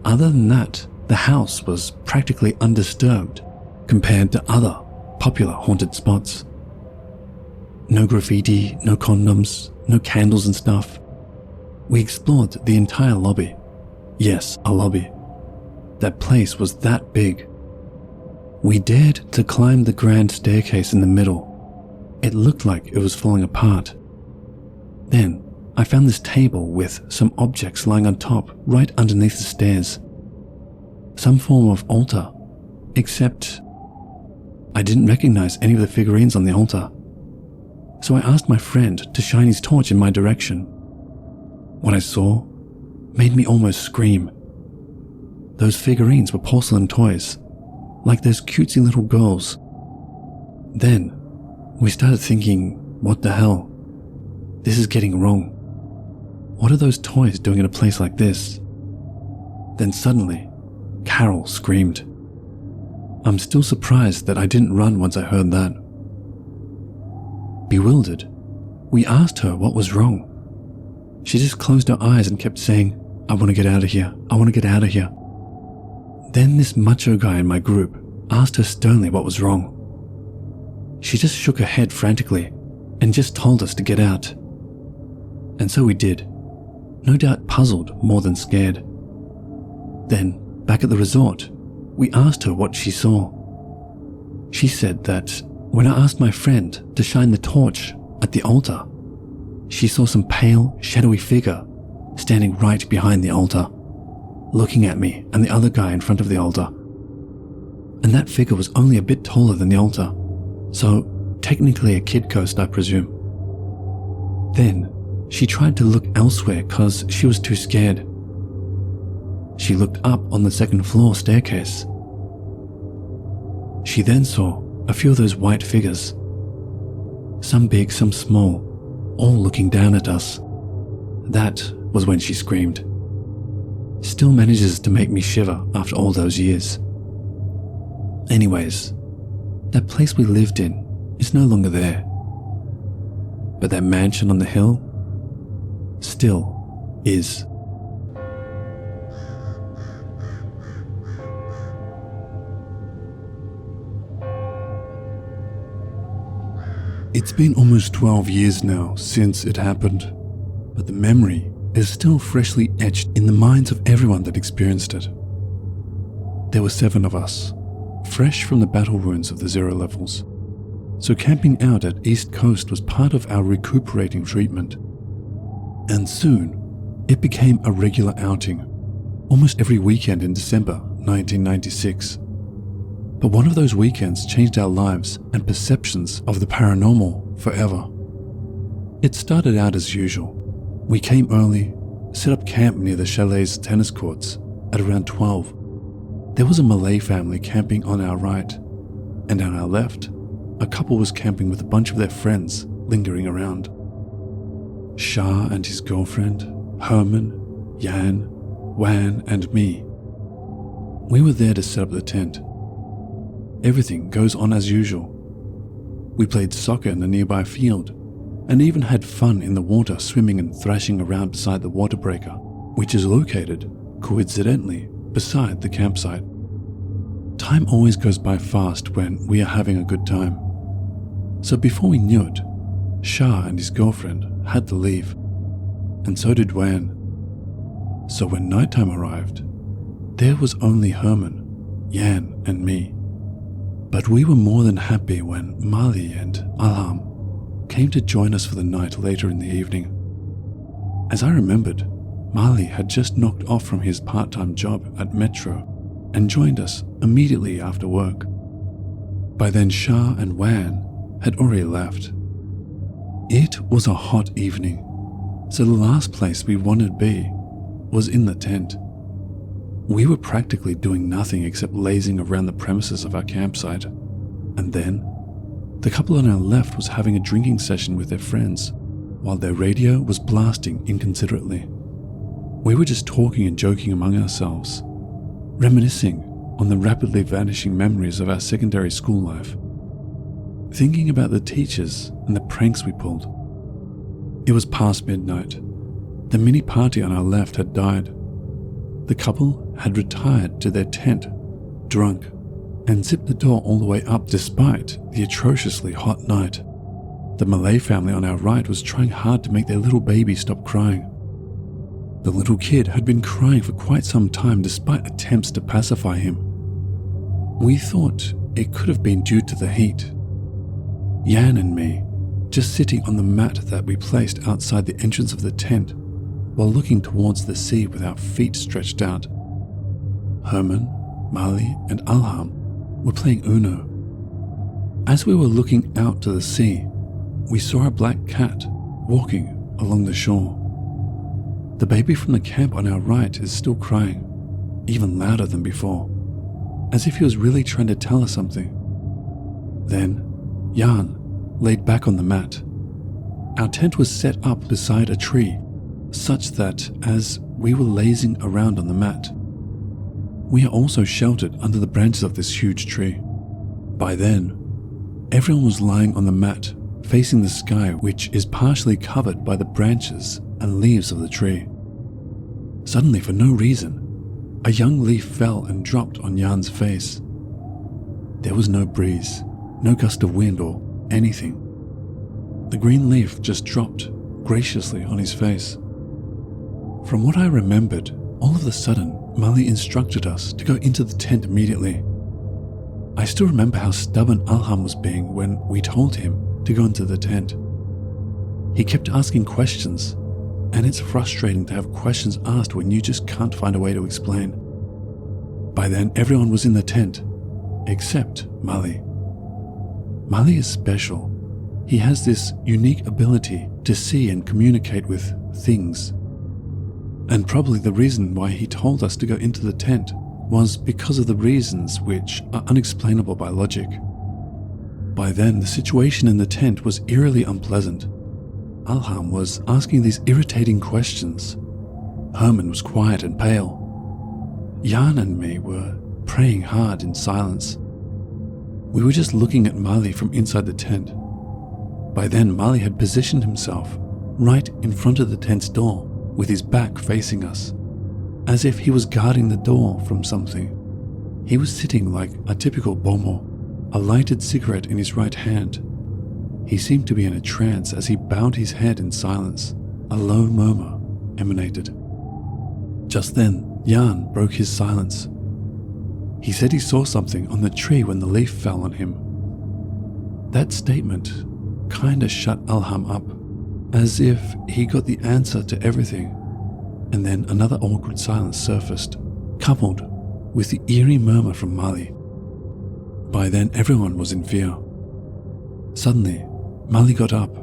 Other than that, the house was practically undisturbed compared to other popular haunted spots. No graffiti, no condoms, no candles and stuff. We explored the entire lobby. Yes, a lobby. That place was that big. We dared to climb the grand staircase in the middle. It looked like it was falling apart. Then I found this table with some objects lying on top right underneath the stairs. Some form of altar, except I didn't recognize any of the figurines on the altar. So I asked my friend to shine his torch in my direction. What I saw made me almost scream. Those figurines were porcelain toys, like those cutesy little girls. Then we started thinking, what the hell? This is getting wrong. What are those toys doing in a place like this? Then suddenly, Carol screamed. I'm still surprised that I didn't run once I heard that. Bewildered, we asked her what was wrong. She just closed her eyes and kept saying, I want to get out of here, I want to get out of here. Then this macho guy in my group asked her sternly what was wrong. She just shook her head frantically and just told us to get out. And so we did, no doubt puzzled more than scared. Then, back at the resort, we asked her what she saw. She said that when I asked my friend to shine the torch at the altar, she saw some pale, shadowy figure standing right behind the altar, looking at me and the other guy in front of the altar. And that figure was only a bit taller than the altar, so technically a kid ghost, I presume. Then she tried to look elsewhere because she was too scared. She looked up on the second floor staircase. She then saw a few of those white figures, some big, some small, all looking down at us. That was when she screamed. Still manages to make me shiver after all those years. Anyways, that place we lived in is no longer there. But that mansion on the hill still is. It's been almost 12 years now since it happened, but the memory is still freshly etched in the minds of everyone that experienced it. There were 7 of us, fresh from the battle wounds of the 0 levels, so camping out at East Coast was part of our recuperating treatment. And soon, it became a regular outing, almost every weekend in December 1996. But one of those weekends changed our lives and perceptions of the paranormal forever. It started out as usual. We came early, set up camp near the chalet's tennis courts at around 12. There was a Malay family camping on our right, and on our left, a couple was camping with a bunch of their friends lingering around. Shah and his girlfriend, Herman, Yan, Wan, and me. We were there to set up the tent. Everything goes on as usual. We played soccer in the nearby field, and even had fun in the water swimming and thrashing around beside the water breaker, which is located, coincidentally, beside the campsite. Time always goes by fast when we are having a good time. So before we knew it, Shah and his girlfriend had to leave, and so did Wan. So when nighttime arrived, there was only Herman, Yan and me. But we were more than happy when Mali and Alham came to join us for the night later in the evening. As I remembered, Mali had just knocked off from his part-time job at Metro and joined us immediately after work. By then Shah and Wan had already left. It was a hot evening, so the last place we wanted to be was in the tent. We were practically doing nothing except lazing around the premises of our campsite, and then the couple on our left was having a drinking session with their friends while their radio was blasting inconsiderately. We were just talking and joking among ourselves, reminiscing on the rapidly vanishing memories of our secondary school life, thinking about the teachers and the pranks we pulled. It was past midnight. The mini party on our left had died. The couple had retired to their tent, drunk, and zipped the door all the way up despite the atrociously hot night. The Malay family on our right was trying hard to make their little baby stop crying. The little kid had been crying for quite some time despite attempts to pacify him. We thought it could have been due to the heat. Yan and me just sitting on the mat that we placed outside the entrance of the tent while looking towards the sea with our feet stretched out. Herman, Mali, and Alham were playing Uno. As we were looking out to the sea, we saw a black cat walking along the shore. The baby from the camp on our right is still crying, even louder than before, as if he was really trying to tell us something. Then, Jan laid back on the mat. Our tent was set up beside a tree, such that as we were lazing around on the mat, we are also sheltered under the branches of this huge tree. By then, everyone was lying on the mat, facing the sky, which is partially covered by the branches and leaves of the tree. Suddenly, for no reason, a young leaf fell and dropped on Jan's face. There was no breeze, no gust of wind or anything. The green leaf just dropped graciously on his face. From what I remembered, all of a sudden, Mali instructed us to go into the tent immediately. I still remember how stubborn Alham was being when we told him to go into the tent. He kept asking questions, and it's frustrating to have questions asked when you just can't find a way to explain. By then, everyone was in the tent, except Mali. Mali is special. He has this unique ability to see and communicate with things. And probably the reason why he told us to go into the tent was because of the reasons which are unexplainable by logic. By then, the situation in the tent was eerily unpleasant. Alham was asking these irritating questions. Herman was quiet and pale. Jan and me were praying hard in silence. We were just looking at Mali from inside the tent. By then, Mali had positioned himself right in front of the tent's door with his back facing us, as if he was guarding the door from something. He was sitting like a typical bomo, a lighted cigarette in his right hand. He seemed to be in a trance as he bowed his head in silence. A low murmur emanated. Just then, Jan broke his silence. He said he saw something on the tree when the leaf fell on him. That statement kinda shut Alham up, as if he got the answer to everything. And then another awkward silence surfaced, coupled with the eerie murmur from Mali. By then, everyone was in fear. Suddenly, Mali got up.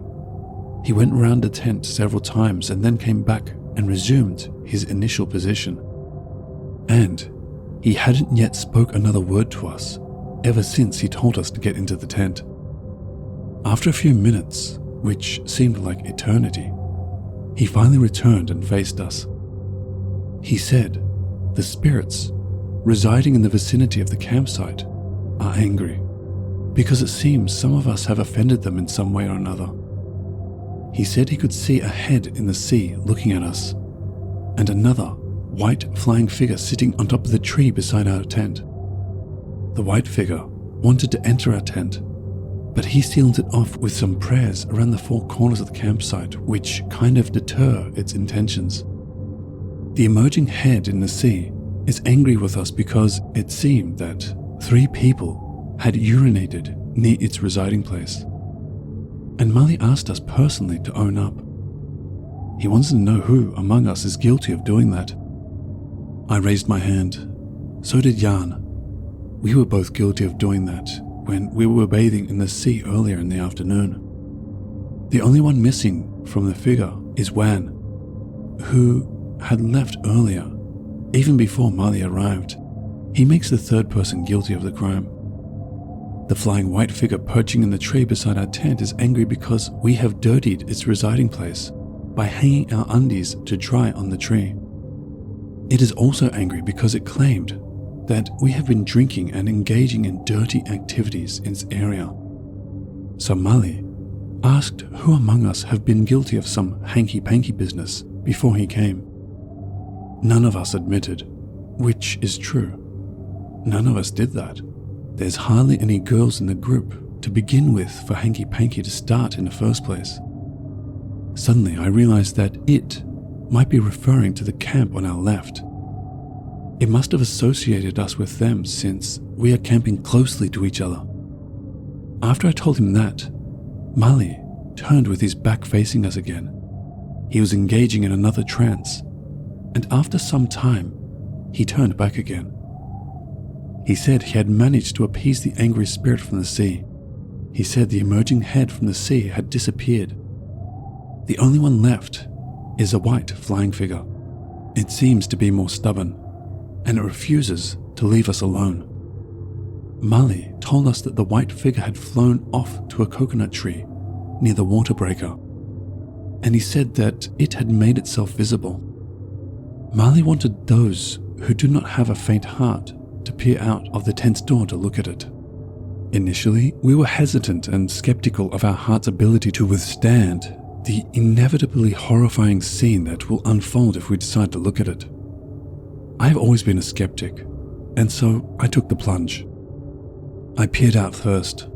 He went round the tent several times and then came back and resumed his initial position. And he hadn't yet spoke another word to us ever since he told us to get into the tent. After a few minutes, which seemed like eternity, he finally returned and faced us. He said, "The spirits residing in the vicinity of the campsite are angry because it seems some of us have offended them in some way or another." He said he could see a head in the sea looking at us, and another white flying figure sitting on top of the tree beside our tent. The white figure wanted to enter our tent, but he sealed it off with some prayers around the four corners of the campsite, which kind of deter its intentions. The emerging head in the sea is angry with us because it seemed that 3 people had urinated near its residing place. And Mali asked us personally to own up. He wants to know who among us is guilty of doing that. I raised my hand. So did Jan. We were both guilty of doing that when we were bathing in the sea earlier in the afternoon. The only one missing from the figure is Wan, who had left earlier, even before Mali arrived. He makes the 3rd person guilty of the crime. The flying white figure perching in the tree beside our tent is angry because we have dirtied its residing place by hanging our undies to dry on the tree. It is also angry because it claimed that we have been drinking and engaging in dirty activities in its area. So Mali asked who among us have been guilty of some hanky-panky business before he came. None of us admitted, which is true. None of us did that. There's hardly any girls in the group to begin with for hanky-panky to start in the first place. Suddenly I realized that it might be referring to the camp on our left. It must have associated us with them since we are camping closely to each other. After I told him that, Mali turned with his back facing us again. He was engaging in another trance, and after some time, he turned back again. He said he had managed to appease the angry spirit from the sea. He said the emerging head from the sea had disappeared. The only one left is a white flying figure. It seems to be more stubborn, and it refuses to leave us alone. Mali told us that the white figure had flown off to a coconut tree near the water breaker, and he said that it had made itself visible. Mali wanted those who do not have a faint heart to peer out of the tent's door to look at it. Initially, we were hesitant and skeptical of our heart's ability to withstand the inevitably horrifying scene that will unfold if we decide to look at it. I have always been a skeptic, and so I took the plunge. I peered out first.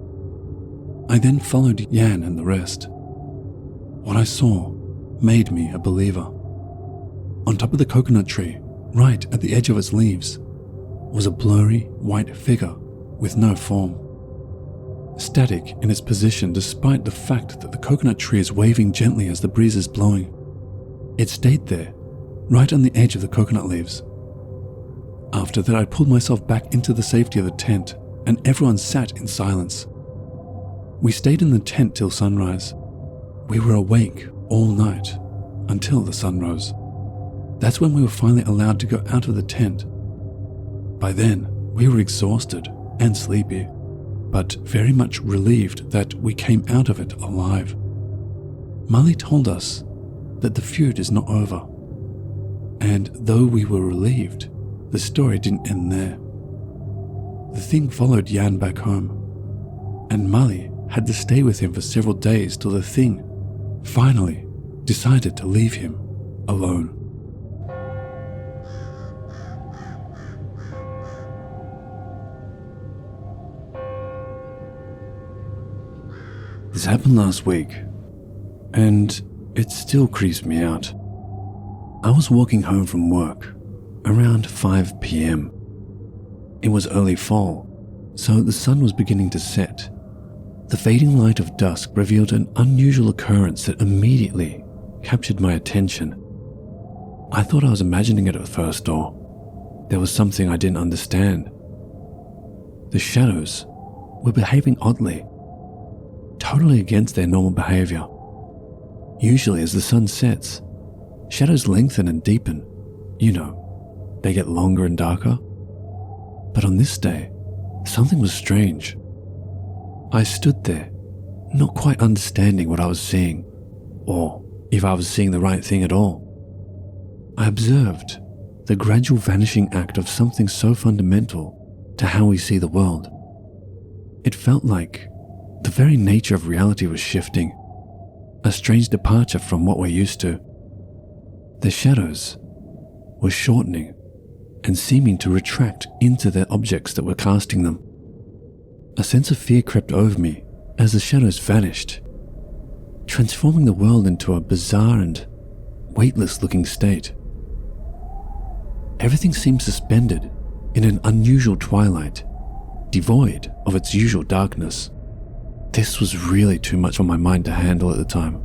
I then followed Yan and the rest. What I saw made me a believer. On top of the coconut tree, right at the edge of its leaves, was a blurry white figure with no form. Static in its position despite the fact that the coconut tree is waving gently as the breeze is blowing. It stayed there, right on the edge of the coconut leaves. After that, I pulled myself back into the safety of the tent, and everyone sat in silence. We stayed in the tent till sunrise. We were awake all night until the sun rose. That's when we were finally allowed to go out of the tent. By then, we were exhausted and sleepy, but very much relieved that we came out of it alive. Mali told us that the feud is not over, and though we were relieved, the story didn't end there. The thing followed Yan back home, and Mali had to stay with him for several days till the thing finally decided to leave him alone. This happened last week, and it still creeps me out. I was walking home from work around 5 p.m. It was early fall, so the sun was beginning to set. The fading light of dusk revealed an unusual occurrence that immediately captured my attention. I thought I was imagining it at first, or there was something I didn't understand. The shadows were behaving oddly, totally against their normal behavior. Usually as the sun sets, shadows lengthen and deepen. You know, they get longer and darker. But on this day, something was strange. I stood there, not quite understanding what I was seeing, or if I was seeing the right thing at all. I observed the gradual vanishing act of something so fundamental to how we see the world. It felt like the very nature of reality was shifting, a strange departure from what we're used to. The shadows were shortening and seeming to retract into the objects that were casting them. A sense of fear crept over me as the shadows vanished, transforming the world into a bizarre and weightless-looking state. Everything seemed suspended in an unusual twilight, devoid of its usual darkness. This was really too much for my mind to handle at the time.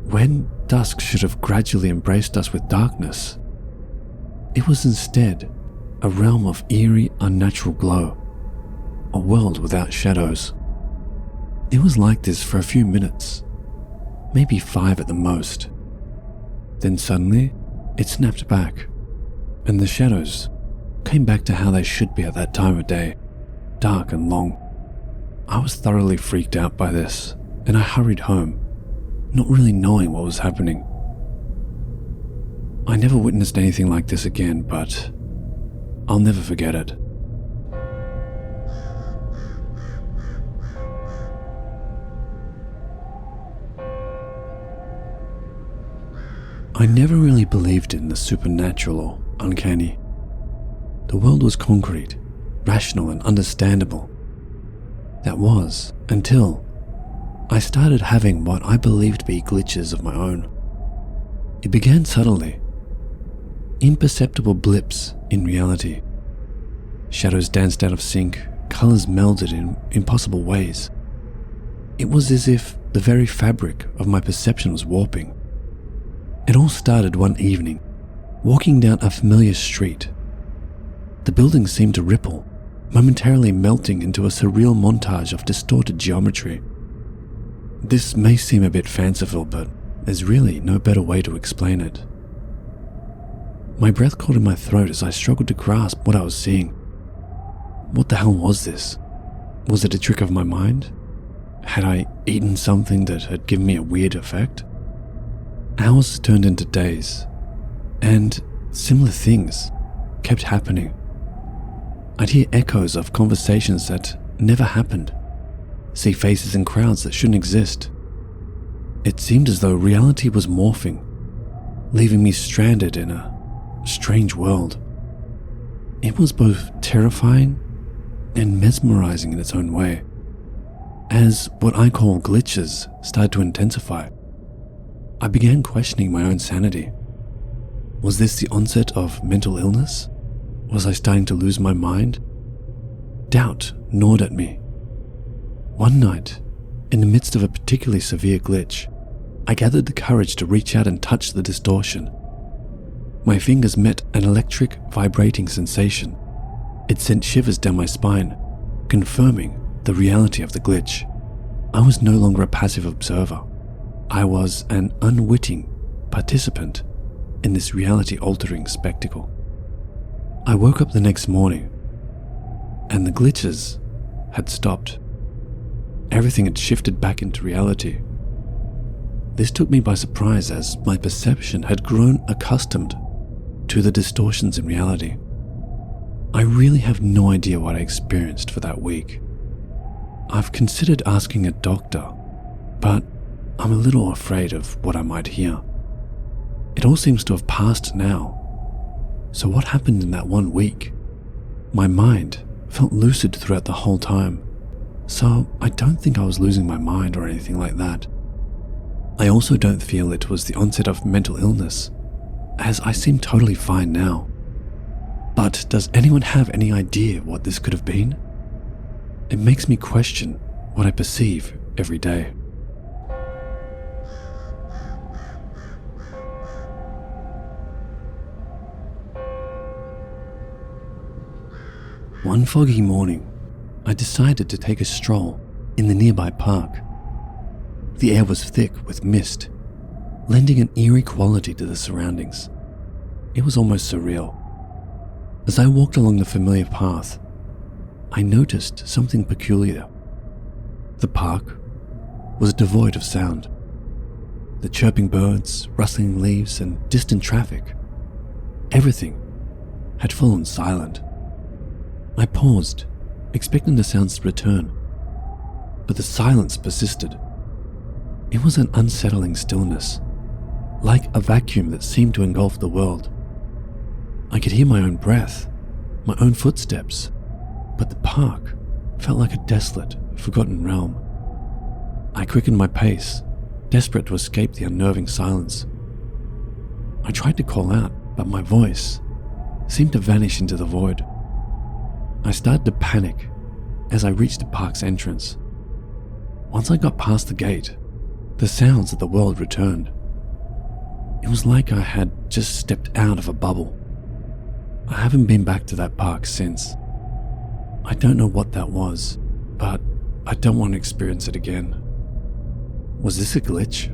When dusk should have gradually embraced us with darkness, it was instead a realm of eerie, unnatural glow, a world without shadows. It was like this for a few minutes, maybe 5 at the most. Then suddenly, it snapped back, and the shadows came back to how they should be at that time of day, dark and long. I was thoroughly freaked out by this, and I hurried home, not really knowing what was happening. I never witnessed anything like this again, but I'll never forget it. I never really believed in the supernatural or uncanny. The world was concrete, rational and understandable. That was until I started having what I believed to be glitches of my own. It began subtly, imperceptible blips in reality. Shadows danced out of sync, colors melded in impossible ways. It was as if the very fabric of my perception was warping. It all started one evening, walking down a familiar street. The buildings seemed to ripple, momentarily melting into a surreal montage of distorted geometry. This may seem a bit fanciful, but there's really no better way to explain it. My breath caught in my throat as I struggled to grasp what I was seeing. What the hell was this? Was it a trick of my mind? Had I eaten something that had given me a weird effect? Hours turned into days, and similar things kept happening. I'd hear echoes of conversations that never happened, see faces in crowds that shouldn't exist. It seemed as though reality was morphing, leaving me stranded in a strange world. It was both terrifying and mesmerizing in its own way, as what I call glitches started to intensify. I began questioning my own sanity. Was this the onset of mental illness? Was I starting to lose my mind? Doubt gnawed at me. One night, in the midst of a particularly severe glitch, I gathered the courage to reach out and touch the distortion. My fingers met an electric, vibrating sensation. It sent shivers down my spine, confirming the reality of the glitch. I was no longer a passive observer. I was an unwitting participant in this reality-altering spectacle. I woke up the next morning, and the glitches had stopped. Everything had shifted back into reality. This took me by surprise as my perception had grown accustomed to the distortions in reality. I really have no idea what I experienced for that week. I've considered asking a doctor, but I'm a little afraid of what I might hear. It all seems to have passed now. So what happened in that 1 week? My mind felt lucid throughout the whole time, so I don't think I was losing my mind or anything like that. I also don't feel it was the onset of mental illness, as I seem totally fine now. But does anyone have any idea what this could have been? It makes me question what I perceive every day. One foggy morning, I decided to take a stroll in the nearby park. The air was thick with mist, lending an eerie quality to the surroundings. It was almost surreal. As I walked along the familiar path, I noticed something peculiar. The park was devoid of sound. The chirping birds, rustling leaves, and distant traffic, everything had fallen silent. I paused, expecting the sounds to return, but the silence persisted. It was an unsettling stillness, like a vacuum that seemed to engulf the world. I could hear my own breath, my own footsteps, but the park felt like a desolate, forgotten realm. I quickened my pace, desperate to escape the unnerving silence. I tried to call out, but my voice seemed to vanish into the void. I started to panic as I reached the park's entrance. Once I got past the gate, the sounds of the world returned. It was like I had just stepped out of a bubble. I haven't been back to that park since. I don't know what that was, but I don't want to experience it again. Was this a glitch?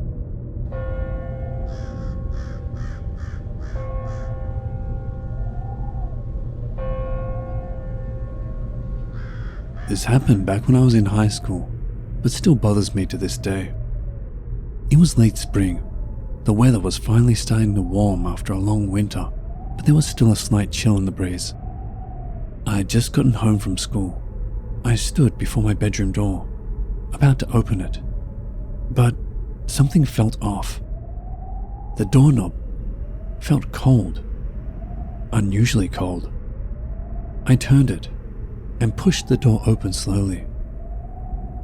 This happened back when I was in high school, but still bothers me to this day. It was late spring. The weather was finally starting to warm after a long winter, but there was still a slight chill in the breeze. I had just gotten home from school. I stood before my bedroom door, about to open it, but something felt off. The doorknob felt cold, unusually cold. I turned it and pushed the door open slowly,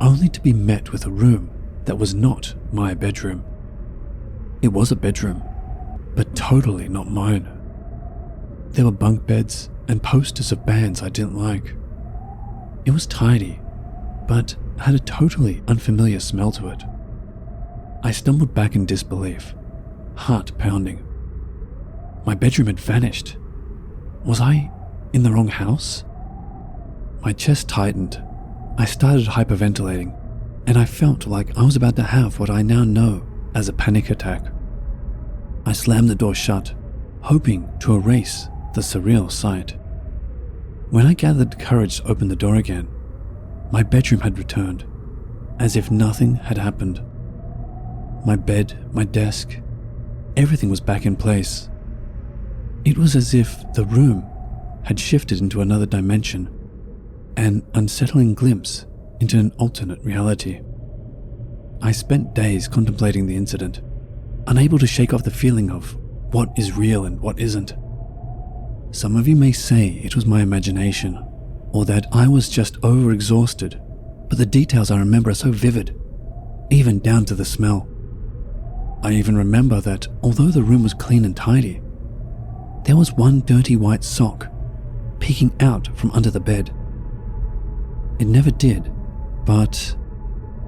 only to be met with a room that was not my bedroom. It was a bedroom, but totally not mine. There were bunk beds and posters of bands I didn't like. It was tidy, but had a totally unfamiliar smell to it. I stumbled back in disbelief, heart pounding. My bedroom had vanished. Was I in the wrong house? My chest tightened. I started hyperventilating, and I felt like I was about to have what I now know as a panic attack. I slammed the door shut, hoping to erase the surreal sight. When I gathered the courage to open the door again, my bedroom had returned, as if nothing had happened. My bed, my desk, everything was back in place. It was as if the room had shifted into another dimension, an unsettling glimpse into an alternate reality. I spent days contemplating the incident, unable to shake off the feeling of what is real and what isn't. Some of you may say it was my imagination, or that I was just overexhausted, but the details I remember are so vivid, even down to the smell. I even remember that although the room was clean and tidy, there was one dirty white sock peeking out from under the bed. It never did, but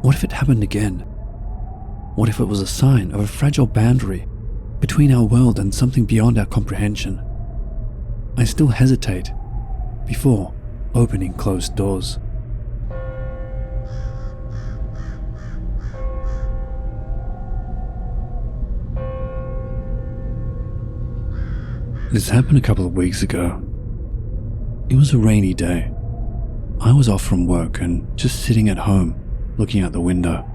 what if it happened again? What if it was a sign of a fragile boundary between our world and something beyond our comprehension? I still hesitate before opening closed doors. This happened a couple of weeks ago. It was a rainy day. I was off from work and just sitting at home, looking out the window.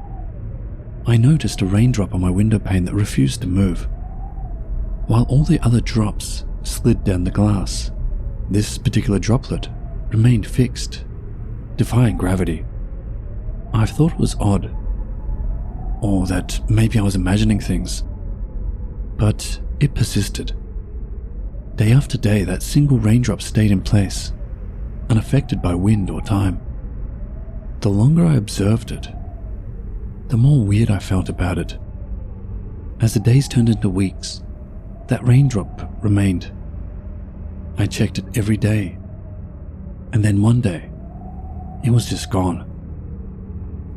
I noticed a raindrop on my window pane that refused to move, while all the other drops slid down the glass. This particular droplet remained fixed, defying gravity. I thought it was odd, or that maybe I was imagining things, but it persisted. Day after day, that single raindrop stayed in place, unaffected by wind or time. The longer I observed it, the more weird I felt about it. As the days turned into weeks, that raindrop remained. I checked it every day, and then one day, it was just gone.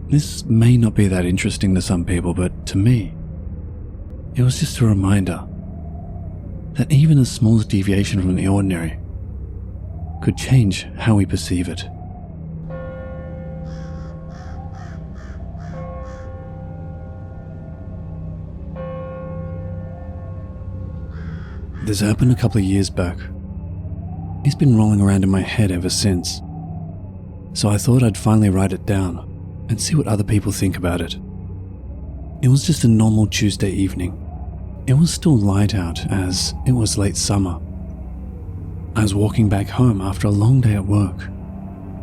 This may not be that interesting to some people, but to me, it was just a reminder that even the smallest deviation from the ordinary could change how we perceive it. This happened a couple of years back. It's been rolling around in my head ever since, so I thought I'd finally write it down and see what other people think about it. It was just a normal Tuesday evening. It was still light out as it was late summer. I was walking back home after a long day at work.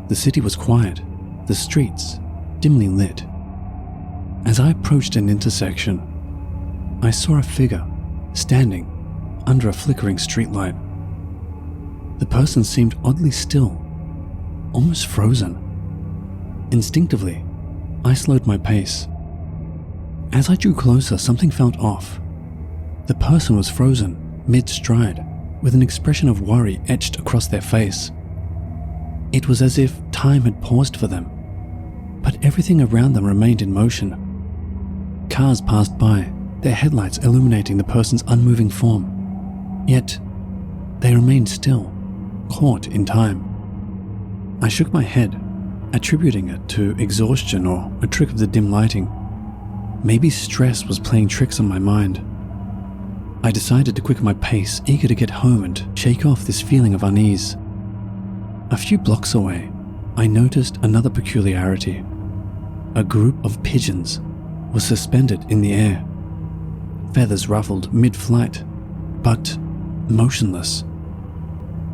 The city was quiet, the streets dimly lit. As I approached an intersection, I saw a figure standing under a flickering streetlight. The person seemed oddly still, almost frozen. Instinctively, I slowed my pace. As I drew closer, something felt off. The person was frozen, mid-stride, with an expression of worry etched across their face. It was as if time had paused for them, but everything around them remained in motion. Cars passed by, their headlights illuminating the person's unmoving form. Yet, they remained still, caught in time. I shook my head, attributing it to exhaustion or a trick of the dim lighting. Maybe stress was playing tricks on my mind. I decided to quicken my pace, eager to get home and shake off this feeling of unease. A few blocks away, I noticed another peculiarity. A group of pigeons was suspended in the air. Feathers ruffled mid-flight, but motionless.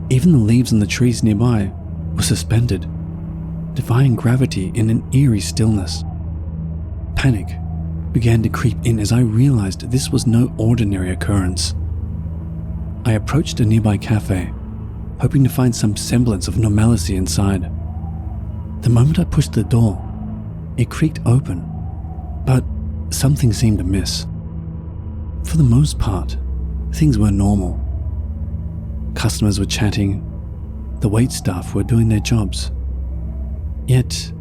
Even the leaves on the trees nearby were suspended, defying gravity in an eerie stillness. Panic began to creep in as I realized this was no ordinary occurrence. I approached a nearby cafe, hoping to find some semblance of normalcy inside. The moment I pushed the door, it creaked open, but something seemed amiss. For the most part, things were normal. Customers were chatting, the waitstaff were doing their jobs. Yet,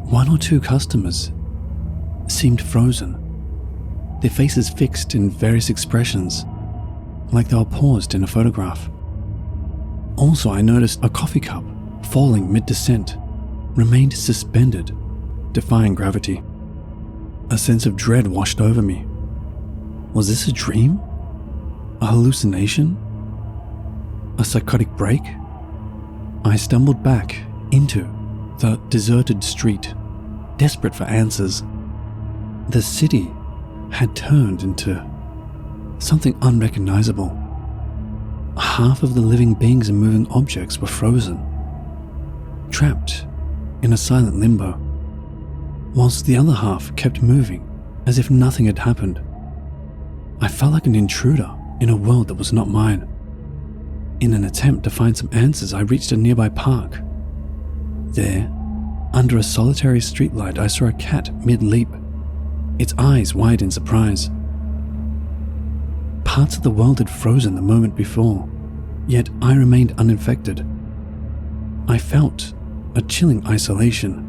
one or two customers seemed frozen, their faces fixed in various expressions, like they were paused in a photograph. Also, I noticed a coffee cup, falling mid-descent, remained suspended, defying gravity. A sense of dread washed over me. Was this a dream? A hallucination? A psychotic break? I stumbled back into the deserted street, desperate for answers. The city had turned into something unrecognizable. Half of the living beings and moving objects were frozen, trapped in a silent limbo, whilst the other half kept moving as if nothing had happened. I felt like an intruder in a world that was not mine. In an attempt to find some answers, I reached a nearby park. There, under a solitary streetlight, I saw a cat mid-leap, its eyes wide in surprise. Parts of the world had frozen the moment before, yet I remained uninfected. I felt a chilling isolation,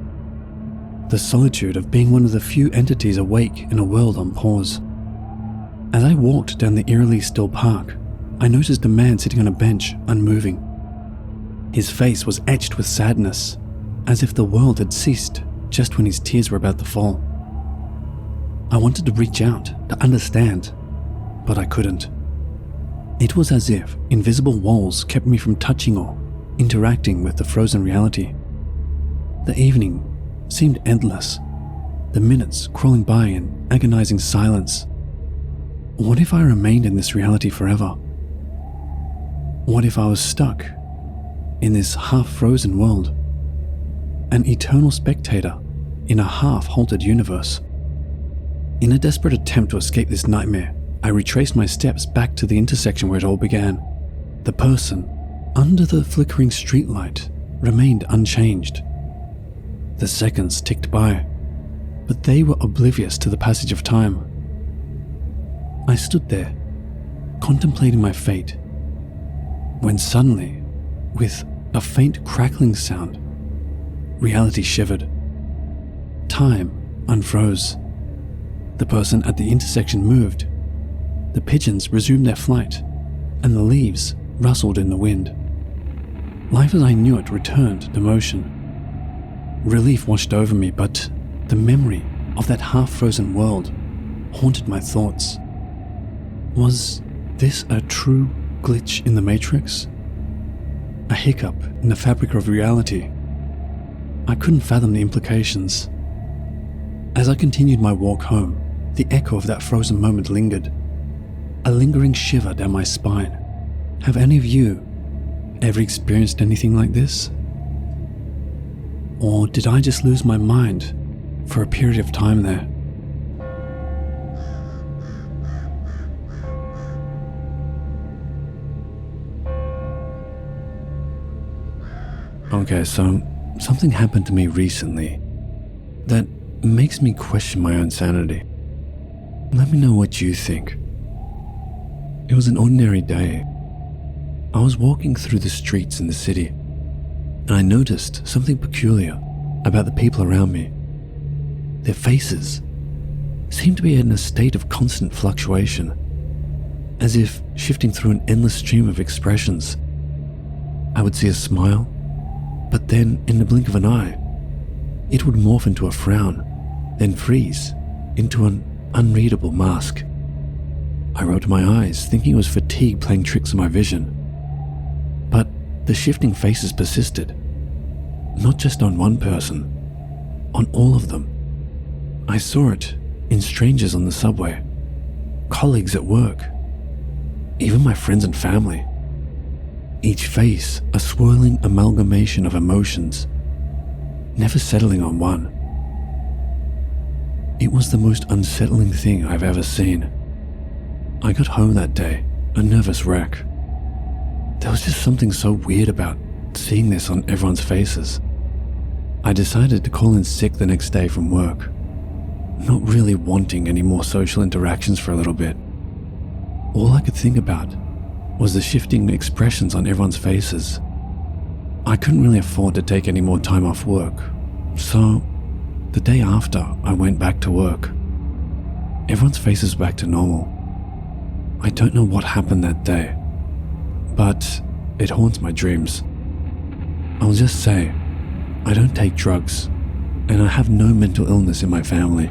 the solitude of being one of the few entities awake in a world on pause. As I walked down the eerily still park, I noticed a man sitting on a bench, unmoving. His face was etched with sadness, as if the world had ceased just when his tears were about to fall. I wanted to reach out, to understand, but I couldn't. It was as if invisible walls kept me from touching or interacting with the frozen reality. The evening seemed endless, the minutes crawling by in agonizing silence. What if I remained in this reality forever? What if I was stuck in this half-frozen world, an eternal spectator in a half-halted universe? In a desperate attempt to escape this nightmare, I retraced my steps back to the intersection where it all began. The person under the flickering streetlight remained unchanged. The seconds ticked by, but they were oblivious to the passage of time. I stood there, contemplating my fate, when suddenly, with a faint crackling sound, reality shivered. Time unfroze. The person at the intersection moved. The pigeons resumed their flight, and the leaves rustled in the wind. Life as I knew it returned to motion. Relief washed over me, but the memory of that half-frozen world haunted my thoughts. Was this a true glitch in the Matrix? A hiccup in the fabric of reality? I couldn't fathom the implications. As I continued my walk home, the echo of that frozen moment lingered, a lingering shiver down my spine. Have any of you ever experienced anything like this? Or did I just lose my mind for a period of time there? Okay, so something happened to me recently that makes me question my own sanity. Let me know what you think. It was an ordinary day. I was walking through the streets in the city, and I noticed something peculiar about the people around me. Their faces seemed to be in a state of constant fluctuation, as if shifting through an endless stream of expressions. I would see a smile, but then in the blink of an eye, it would morph into a frown, then freeze into an unreadable mask. I rolled my eyes, thinking it was fatigue playing tricks on my vision. But the shifting faces persisted, not just on one person, on all of them. I saw it in strangers on the subway, colleagues at work, even my friends and family. Each face a swirling amalgamation of emotions, never settling on one. It was the most unsettling thing I've ever seen. I got home that day, a nervous wreck. There was just something so weird about seeing this on everyone's faces. I decided to call in sick the next day from work, not really wanting any more social interactions for a little bit. All I could think about was the shifting expressions on everyone's faces. I couldn't really afford to take any more time off work, so the day after I went back to work, everyone's faces were back to normal. I don't know what happened that day, but it haunts my dreams. I'll just say, I don't take drugs, and I have no mental illness in my family.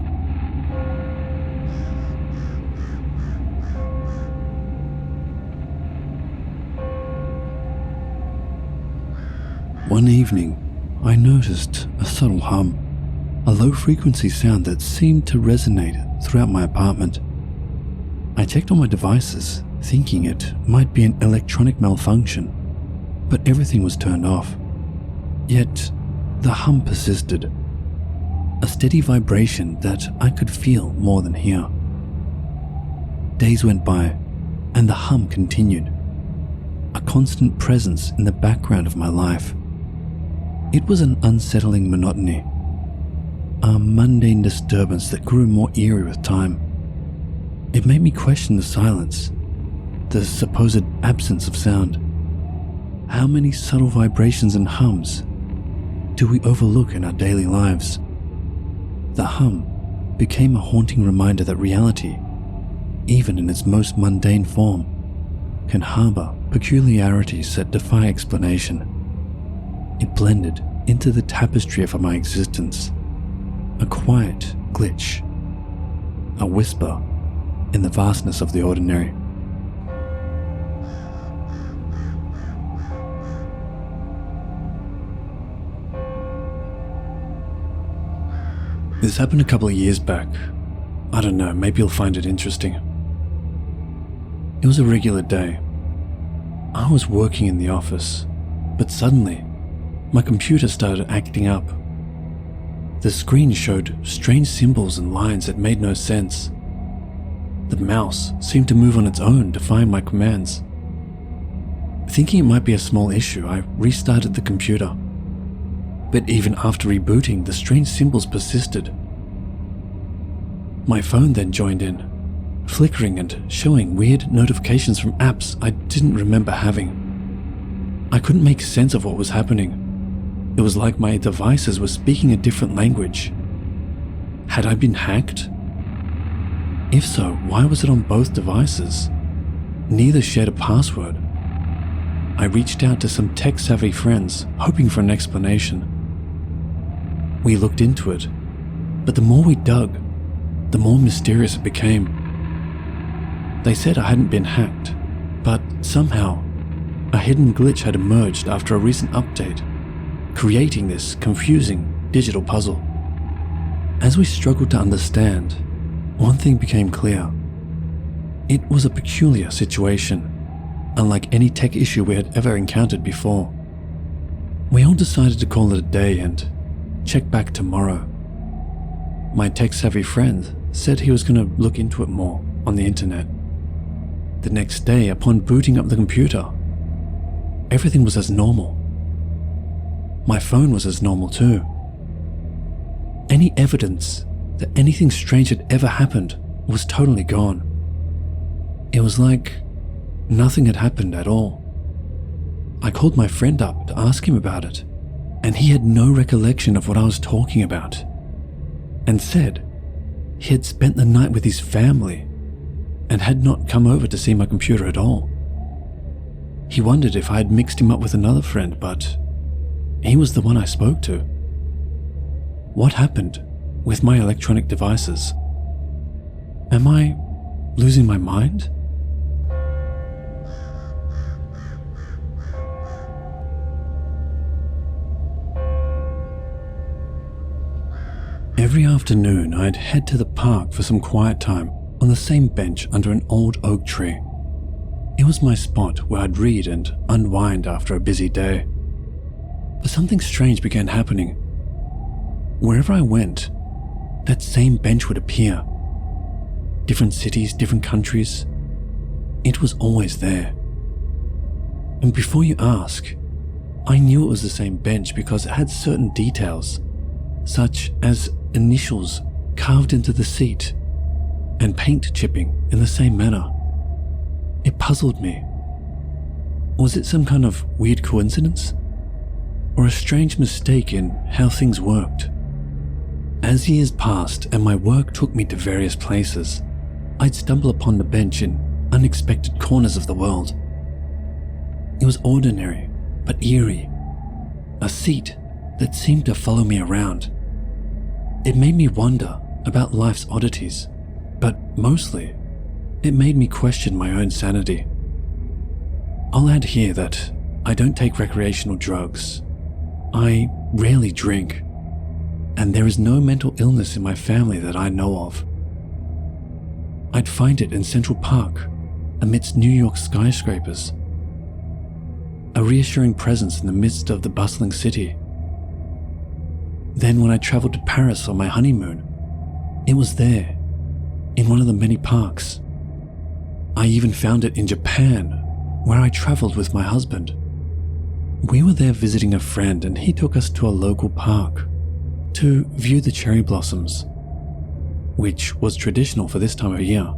One evening, I noticed a subtle hum, a low-frequency sound that seemed to resonate throughout my apartment. I checked on my devices, thinking it might be an electronic malfunction, but everything was turned off. Yet, the hum persisted, a steady vibration that I could feel more than hear. Days went by, and the hum continued, a constant presence in the background of my life. It was an unsettling monotony, a mundane disturbance that grew more eerie with time. It made me question the silence, the supposed absence of sound. How many subtle vibrations and hums do we overlook in our daily lives? The hum became a haunting reminder that reality, even in its most mundane form, can harbor peculiarities that defy explanation. It blended into the tapestry of my existence, a quiet glitch, a whisper in the vastness of the ordinary. This happened a couple of years back. I don't know, maybe you'll find it interesting. It was a regular day. I was working in the office, but suddenly, my computer started acting up. The screen showed strange symbols and lines that made no sense. The mouse seemed to move on its own, defying my commands. Thinking it might be a small issue, I restarted the computer. But even after rebooting, the strange symbols persisted. My phone then joined in, flickering and showing weird notifications from apps I didn't remember having. I couldn't make sense of what was happening. It was like my devices were speaking a different language. Had I been hacked? If so, why was it on both devices? Neither shared a password. I reached out to some tech-savvy friends, hoping for an explanation. We looked into it, but the more we dug, the more mysterious it became. They said I hadn't been hacked, but somehow, a hidden glitch had emerged after a recent update, creating this confusing digital puzzle. As we struggled to understand, one thing became clear. It was a peculiar situation, unlike any tech issue we had ever encountered before. We all decided to call it a day and check back tomorrow. My tech-savvy friend said he was going to look into it more on the internet. The next day, upon booting up the computer, everything was as normal. My phone was as normal too. Any evidence that anything strange had ever happened was totally gone. It was like nothing had happened at all. I called my friend up to ask him about it, and he had no recollection of what I was talking about, and said he had spent the night with his family and had not come over to see my computer at all. He wondered if I had mixed him up with another friend, but he was the one I spoke to. What happened with my electronic devices? Am I losing my mind? Every afternoon, I'd head to the park for some quiet time on the same bench under an old oak tree. It was my spot where I'd read and unwind after a busy day. But something strange began happening. Wherever I went, that same bench would appear. Different cities, different countries. It was always there. And before you ask, I knew it was the same bench because it had certain details, such as initials carved into the seat and paint chipping in the same manner. It puzzled me. Was it some kind of weird coincidence? Or a strange mistake in how things worked? As years passed and my work took me to various places, I'd stumble upon the bench in unexpected corners of the world. It was ordinary, but eerie. A seat that seemed to follow me around. It made me wonder about life's oddities, but mostly, it made me question my own sanity. I'll add here that I don't take recreational drugs. I rarely drink, and there is no mental illness in my family that I know of. I'd find it in Central Park, amidst New York skyscrapers. A reassuring presence in the midst of the bustling city. Then when I traveled to Paris on my honeymoon, it was there, in one of the many parks. I even found it in Japan, where I traveled with my husband. We were there visiting a friend and he took us to a local park to view the cherry blossoms, which was traditional for this time of year.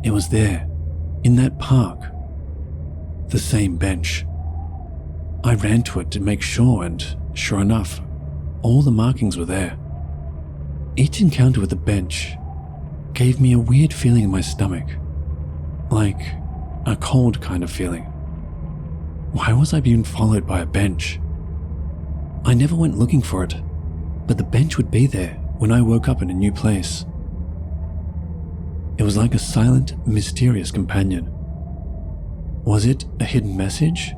It was there, in that park, the same bench. I ran to it to make sure, and sure enough, all the markings were there. Each encounter with the bench gave me a weird feeling in my stomach, like a cold kind of feeling. Why was I being followed by a bench? I never went looking for it, but the bench would be there when I woke up in a new place. It was like a silent, mysterious companion. Was it a hidden message?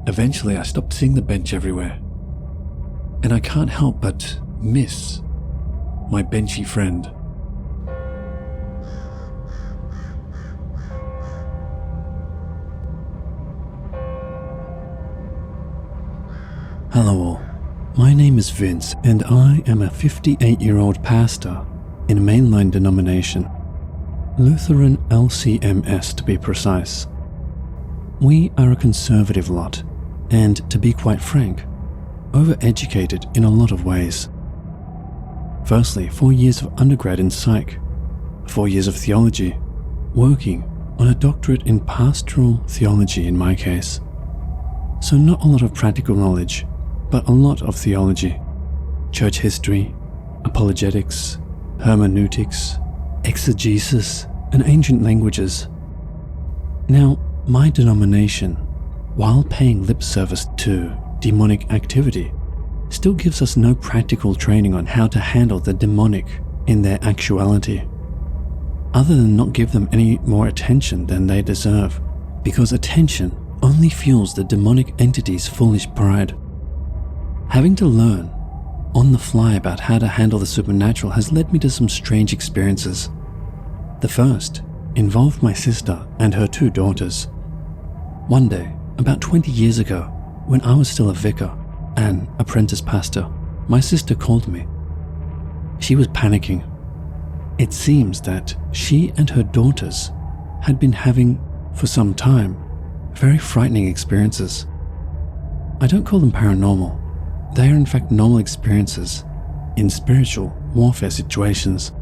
Eventually, I stopped seeing the bench everywhere, and I can't help but miss my benchy friend. Hello all, my name is Vince and I am a 58-year-old pastor in a mainline denomination, Lutheran LCMS to be precise. We are a conservative lot and, to be quite frank, overeducated in a lot of ways. Firstly, 4 years of undergrad in psych, 4 years of theology, working on a doctorate in pastoral theology in my case. So not a lot of practical knowledge, but a lot of theology, church history, apologetics, hermeneutics, exegesis, and ancient languages. Now, my denomination, while paying lip service to demonic activity, still gives us no practical training on how to handle the demonic in their actuality, other than not give them any more attention than they deserve, because attention only fuels the demonic entity's foolish pride. Having to learn on the fly about how to handle the supernatural has led me to some strange experiences. The first involved my sister and her 2 daughters. One day, about 20 years ago, when I was still a vicar, an apprentice pastor, my sister called me. She was panicking. It seems that she and her daughters had been having, for some time, very frightening experiences. I don't call them paranormal. They are in fact normal experiences in spiritual warfare situations.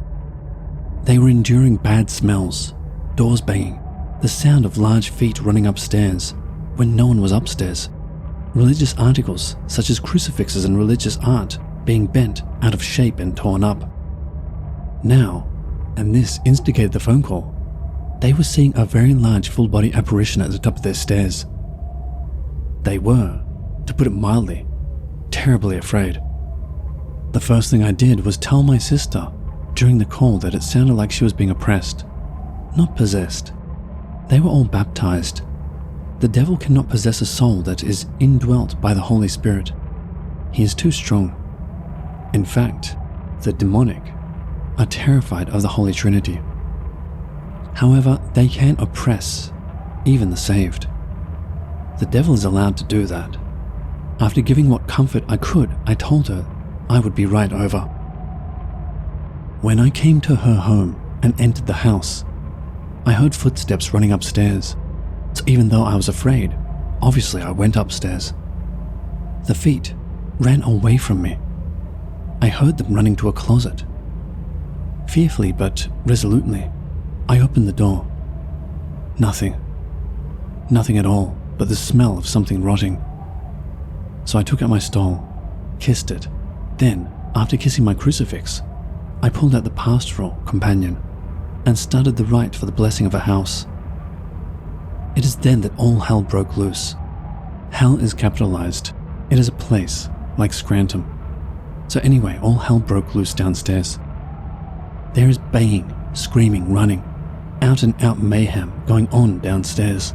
They were enduring bad smells, doors banging, the sound of large feet running upstairs when no one was upstairs, religious articles such as crucifixes and religious art being bent out of shape and torn up. Now, and this instigated the phone call, they were seeing a very large full-body apparition at the top of their stairs. They were, to put it mildly, terribly afraid. The first thing I did was tell my sister during the call that it sounded like she was being oppressed, not possessed. They were all baptized. The devil cannot possess a soul that is indwelt by the Holy Spirit. He is too strong. In fact, the demonic are terrified of the Holy Trinity. However, they can oppress even the saved. The devil is allowed to do that. After giving what comfort I could, I told her I would be right over. When I came to her home and entered the house, I heard footsteps running upstairs. So even though I was afraid, obviously I went upstairs. The feet ran away from me. I heard them running to a closet. Fearfully but resolutely, I opened the door. Nothing. Nothing at all but the smell of something rotting. So I took out my stole, kissed it. Then, after kissing my crucifix, I pulled out the pastoral companion and started the rite for the blessing of a house. It is then that all hell broke loose. Hell is capitalized. It is a place like Scranton. So anyway, all hell broke loose downstairs. There is baying, screaming, running, out and out mayhem going on downstairs.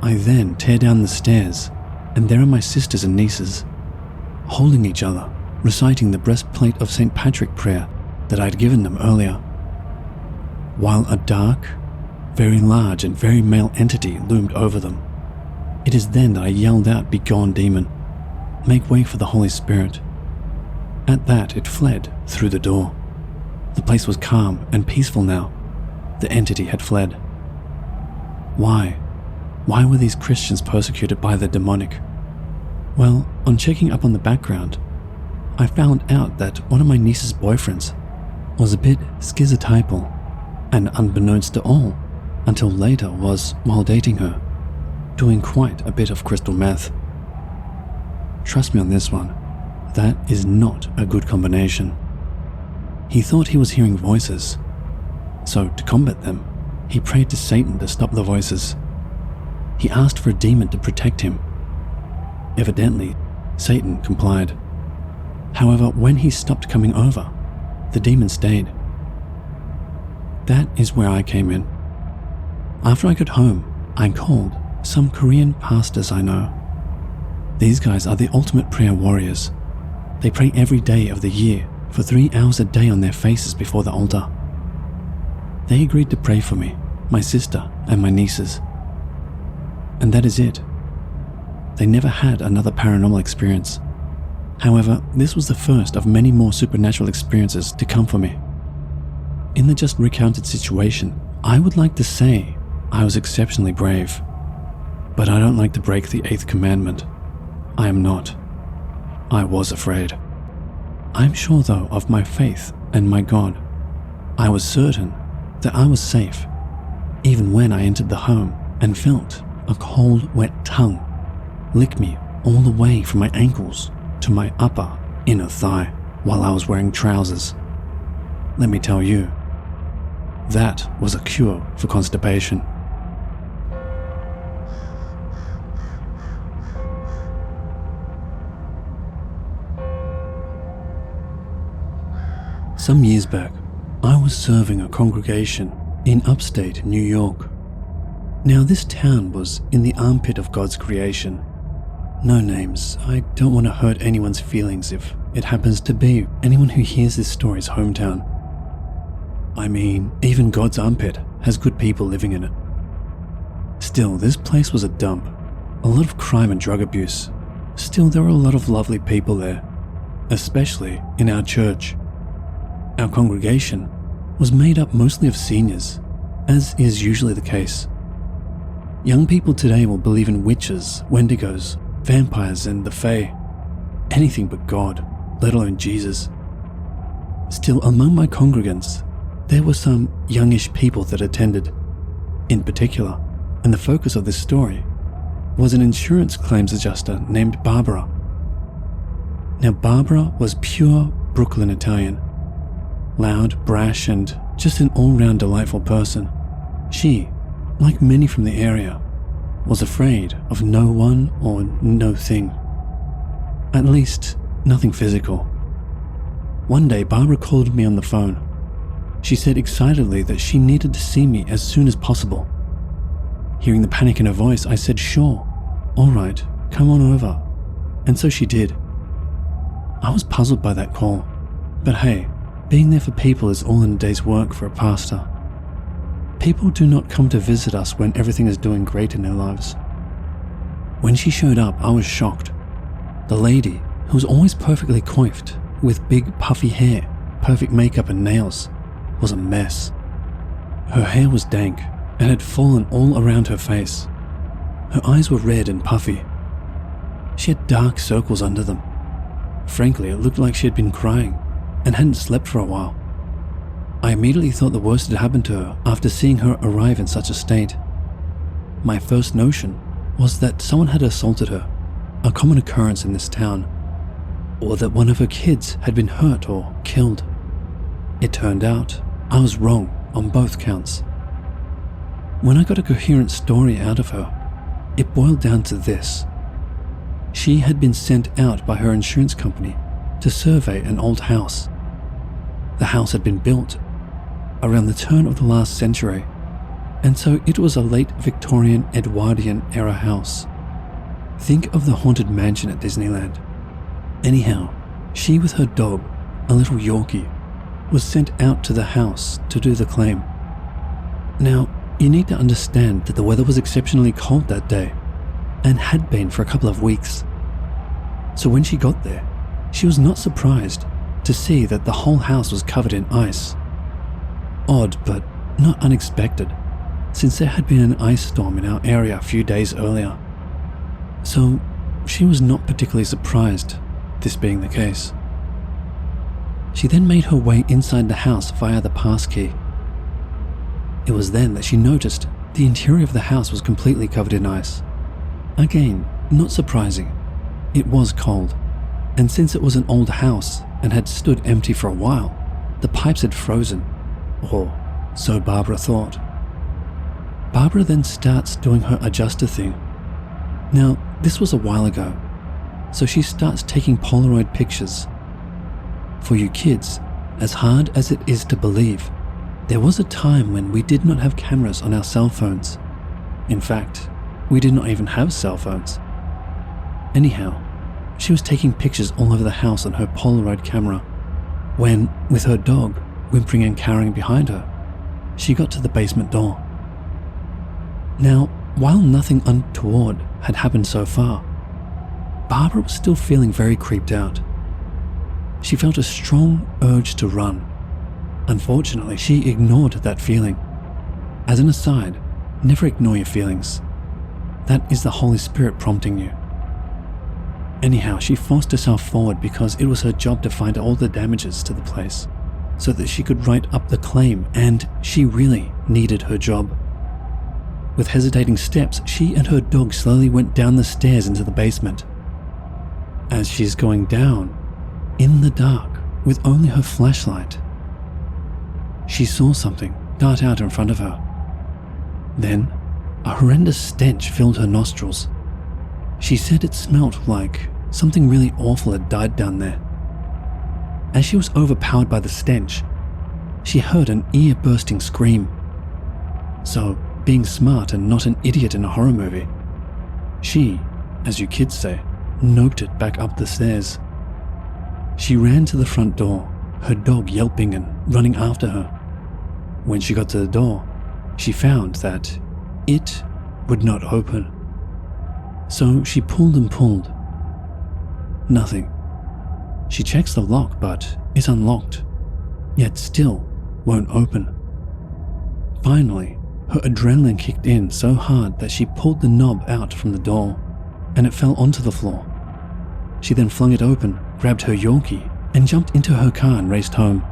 I then tear down the stairs, and there are my sisters and nieces, holding each other, reciting the breastplate of St. Patrick prayer that I'd given them earlier. While a dark, very large and very male entity loomed over them. It is then that I yelled out, "Begone, demon! Make way for the Holy Spirit." At that, it fled through the door. The place was calm and peaceful now. The entity had fled. Why? Why were these Christians persecuted by the demonic? Well, on checking up on the background, I found out that one of my niece's boyfriends was a bit schizotypal, and unbeknownst to all, until later was, while dating her, doing quite a bit of crystal meth. Trust me on this one, that is not a good combination. He thought he was hearing voices, so to combat them, he prayed to Satan to stop the voices. He asked for a demon to protect him. Evidently, Satan complied. However, when he stopped coming over, the demon stayed. That is where I came in. After I got home, I called some Korean pastors I know. These guys are the ultimate prayer warriors. They pray every day of the year for 3 hours a day on their faces before the altar. They agreed to pray for me, my sister, and my nieces. And that is it. They never had another paranormal experience. However, this was the first of many more supernatural experiences to come for me. In the just recounted situation, I would like to say I was exceptionally brave. But I don't like to break the 8th commandment. I am not. I was afraid. I'm sure though of my faith and my God. I was certain that I was safe, even when I entered the home and felt a cold, wet tongue lick me all the way from my ankles to my upper inner thigh while I was wearing trousers. Let me tell you, that was a cure for constipation. Some years back, I was serving a congregation in upstate New York. Now this town was in the armpit of God's creation. No names, I don't want to hurt anyone's feelings if it happens to be anyone who hears this story's hometown. I mean, even God's armpit has good people living in it. Still, this place was a dump. A lot of crime and drug abuse. Still, there were a lot of lovely people there, especially in our church. Our congregation was made up mostly of seniors, as is usually the case. Young people today will believe in witches, wendigos, vampires, and the Fae. Anything but God, let alone Jesus. Still, among my congregants, there were some youngish people that attended. In particular, and the focus of this story, was an insurance claims adjuster named Barbara. Now, Barbara was pure Brooklyn Italian. Loud, brash, and just an all-round delightful person. She, like many from the area, was afraid of no one or no thing. At least, nothing physical. One day, Barbara called me on the phone. She said excitedly that she needed to see me as soon as possible. Hearing the panic in her voice, I said, "Sure, all right, come on over." And so she did. I was puzzled by that call, but hey, being there for people is all in a day's work for a pastor. People do not come to visit us when everything is doing great in their lives. When she showed up, I was shocked. The lady, who was always perfectly coiffed, with big puffy hair, perfect makeup and nails, was a mess. Her hair was dank and had fallen all around her face. Her eyes were red and puffy. She had dark circles under them. Frankly, it looked like she had been crying and hadn't slept for a while. I immediately thought the worst had happened to her after seeing her arrive in such a state. My first notion was that someone had assaulted her, a common occurrence in this town, or that one of her kids had been hurt or killed. It turned out I was wrong on both counts. When I got a coherent story out of her, it boiled down to this. She had been sent out by her insurance company to survey an old house. The house had been built around the turn of the last century, and so it was a late Victorian Edwardian era house. Think of the Haunted Mansion at Disneyland. Anyhow, she with her dog, a little Yorkie, was sent out to the house to do the claim. Now, you need to understand that the weather was exceptionally cold that day, and had been for a couple of weeks. So when she got there, she was not surprised to see that the whole house was covered in ice. Odd, but not unexpected, since there had been an ice storm in our area a few days earlier. So she was not particularly surprised, this being the case. She then made her way inside the house via the pass key. It was then that she noticed the interior of the house was completely covered in ice. Again, not surprising. It was cold, and since it was an old house and had stood empty for a while, the pipes had frozen, or so Barbara thought. Barbara then starts doing her adjuster thing. Now, this was a while ago, so she starts taking Polaroid pictures. For you kids, as hard as it is to believe, there was a time when we did not have cameras on our cell phones. In fact, we did not even have cell phones. Anyhow, she was taking pictures all over the house on her Polaroid camera when, with her dog whimpering and cowering behind her, she got to the basement door. Now, while nothing untoward had happened so far, Barbara was still feeling very creeped out. She felt a strong urge to run. Unfortunately, she ignored that feeling. As an aside, never ignore your feelings. That is the Holy Spirit prompting you. Anyhow, she forced herself forward because it was her job to find all the damages to the place so that she could write up the claim, and she really needed her job. With hesitating steps, she and her dog slowly went down the stairs into the basement. As she's going down, in the dark, with only her flashlight, she saw something dart out in front of her. Then, a horrendous stench filled her nostrils. She said it smelt like something really awful had died down there. As she was overpowered by the stench, she heard an ear-bursting scream. So, being smart and not an idiot in a horror movie, she, as you kids say, noped it back up the stairs. She ran to the front door, her dog yelping and running after her. When she got to the door, she found that it would not open. So she pulled and pulled. Nothing. She checks the lock, but it's unlocked, yet still won't open. Finally, her adrenaline kicked in so hard that she pulled the knob out from the door, and it fell onto the floor. She then flung it open, grabbed her Yorkie, and jumped into her car and raced home.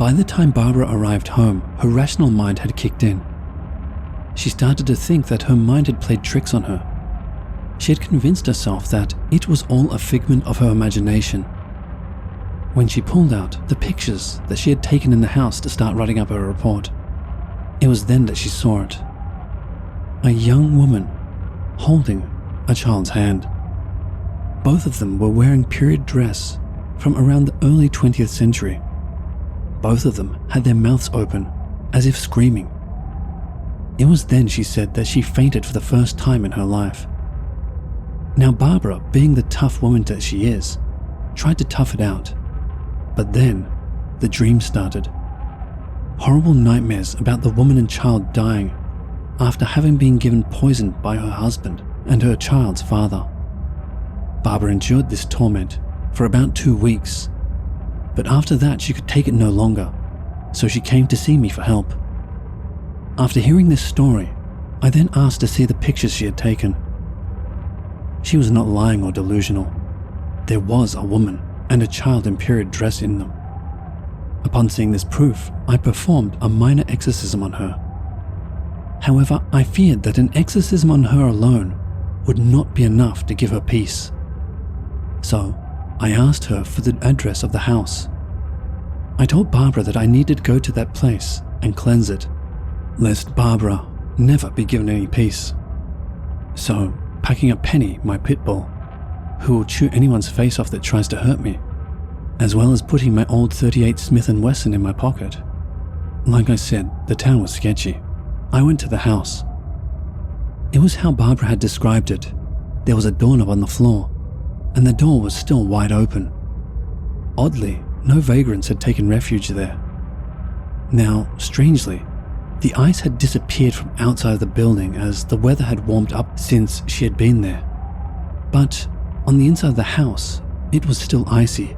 By the time Barbara arrived home, her rational mind had kicked in. She started to think that her mind had played tricks on her. She had convinced herself that it was all a figment of her imagination. When she pulled out the pictures that she had taken in the house to start writing up her report, it was then that she saw it. A young woman holding a child's hand. Both of them were wearing period dress from around the early 20th century. Both of them had their mouths open, as if screaming. It was then she said that she fainted for the first time in her life. Now Barbara, being the tough woman that she is, tried to tough it out. But then, the dream started. Horrible nightmares about the woman and child dying after having been given poison by her husband and her child's father. Barbara endured this torment for about 2 weeks, but after that she could take it no longer, so she came to see me for help. After hearing this story, I then asked to see the pictures she had taken. She was not lying or delusional. There was a woman and a child in period dress in them. Upon seeing this proof, I performed a minor exorcism on her. However, I feared that an exorcism on her alone would not be enough to give her peace. So, I asked her for the address of the house. I told Barbara that I needed to go to that place and cleanse it, lest Barbara never be given any peace. So, packing up Penny, my pit bull, who will chew anyone's face off that tries to hurt me, as well as putting my old .38 Smith & Wesson in my pocket. Like I said, the town was sketchy. I went to the house. It was how Barbara had described it. There was a doorknob on the floor, and the door was still wide open. Oddly, no vagrants had taken refuge there. Now, strangely, the ice had disappeared from outside of the building as the weather had warmed up since she had been there. But on the inside of the house, it was still icy.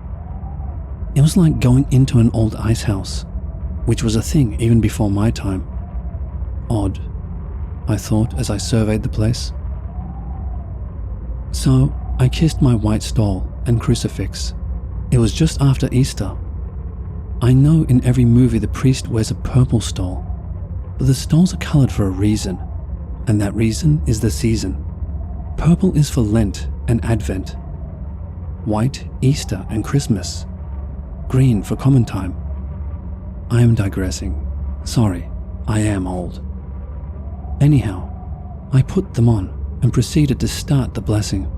It was like going into an old ice house, which was a thing even before my time. Odd, I thought as I surveyed the place. So I kissed my white stole and crucifix. It was just after Easter. I know in every movie the priest wears a purple stole, but the stoles are coloured for a reason, and that reason is the season. Purple is for Lent and Advent. White, Easter and Christmas. Green for common time. I am digressing. Sorry, I am old. Anyhow, I put them on and proceeded to start the blessing.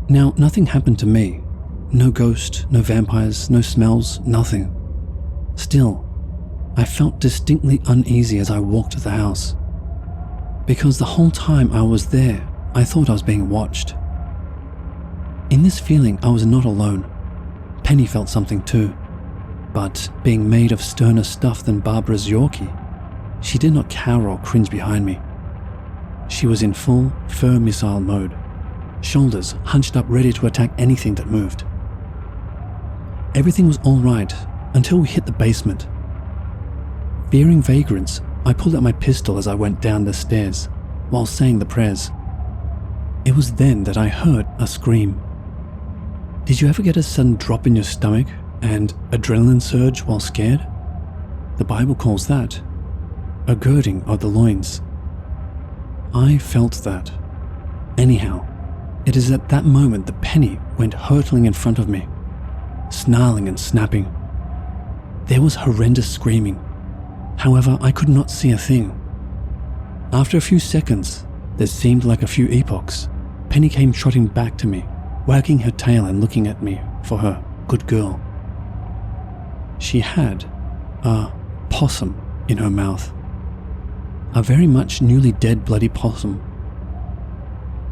Now, nothing happened to me. No ghost, no vampires, no smells, nothing. Still, I felt distinctly uneasy as I walked to the house. Because the whole time I was there, I thought I was being watched. In this feeling, I was not alone. Penny felt something too. But being made of sterner stuff than Barbara's Yorkie, she did not cower or cringe behind me. She was in full fur missile mode, shoulders hunched up ready to attack anything that moved. Everything was all right until we hit the basement. Fearing vagrants, I pulled out my pistol as I went down the stairs while saying the prayers. It was then that I heard a scream. Did you ever get a sudden drop in your stomach and adrenaline surge while scared? The Bible calls that a girding of the loins. I felt that. Anyhow, it is at that moment that Penny went hurtling in front of me, snarling and snapping. There was horrendous screaming. However, I could not see a thing. After a few seconds, that seemed like a few epochs, Penny came trotting back to me, wagging her tail and looking at me for her good girl. She had a possum in her mouth. A very much newly dead bloody possum.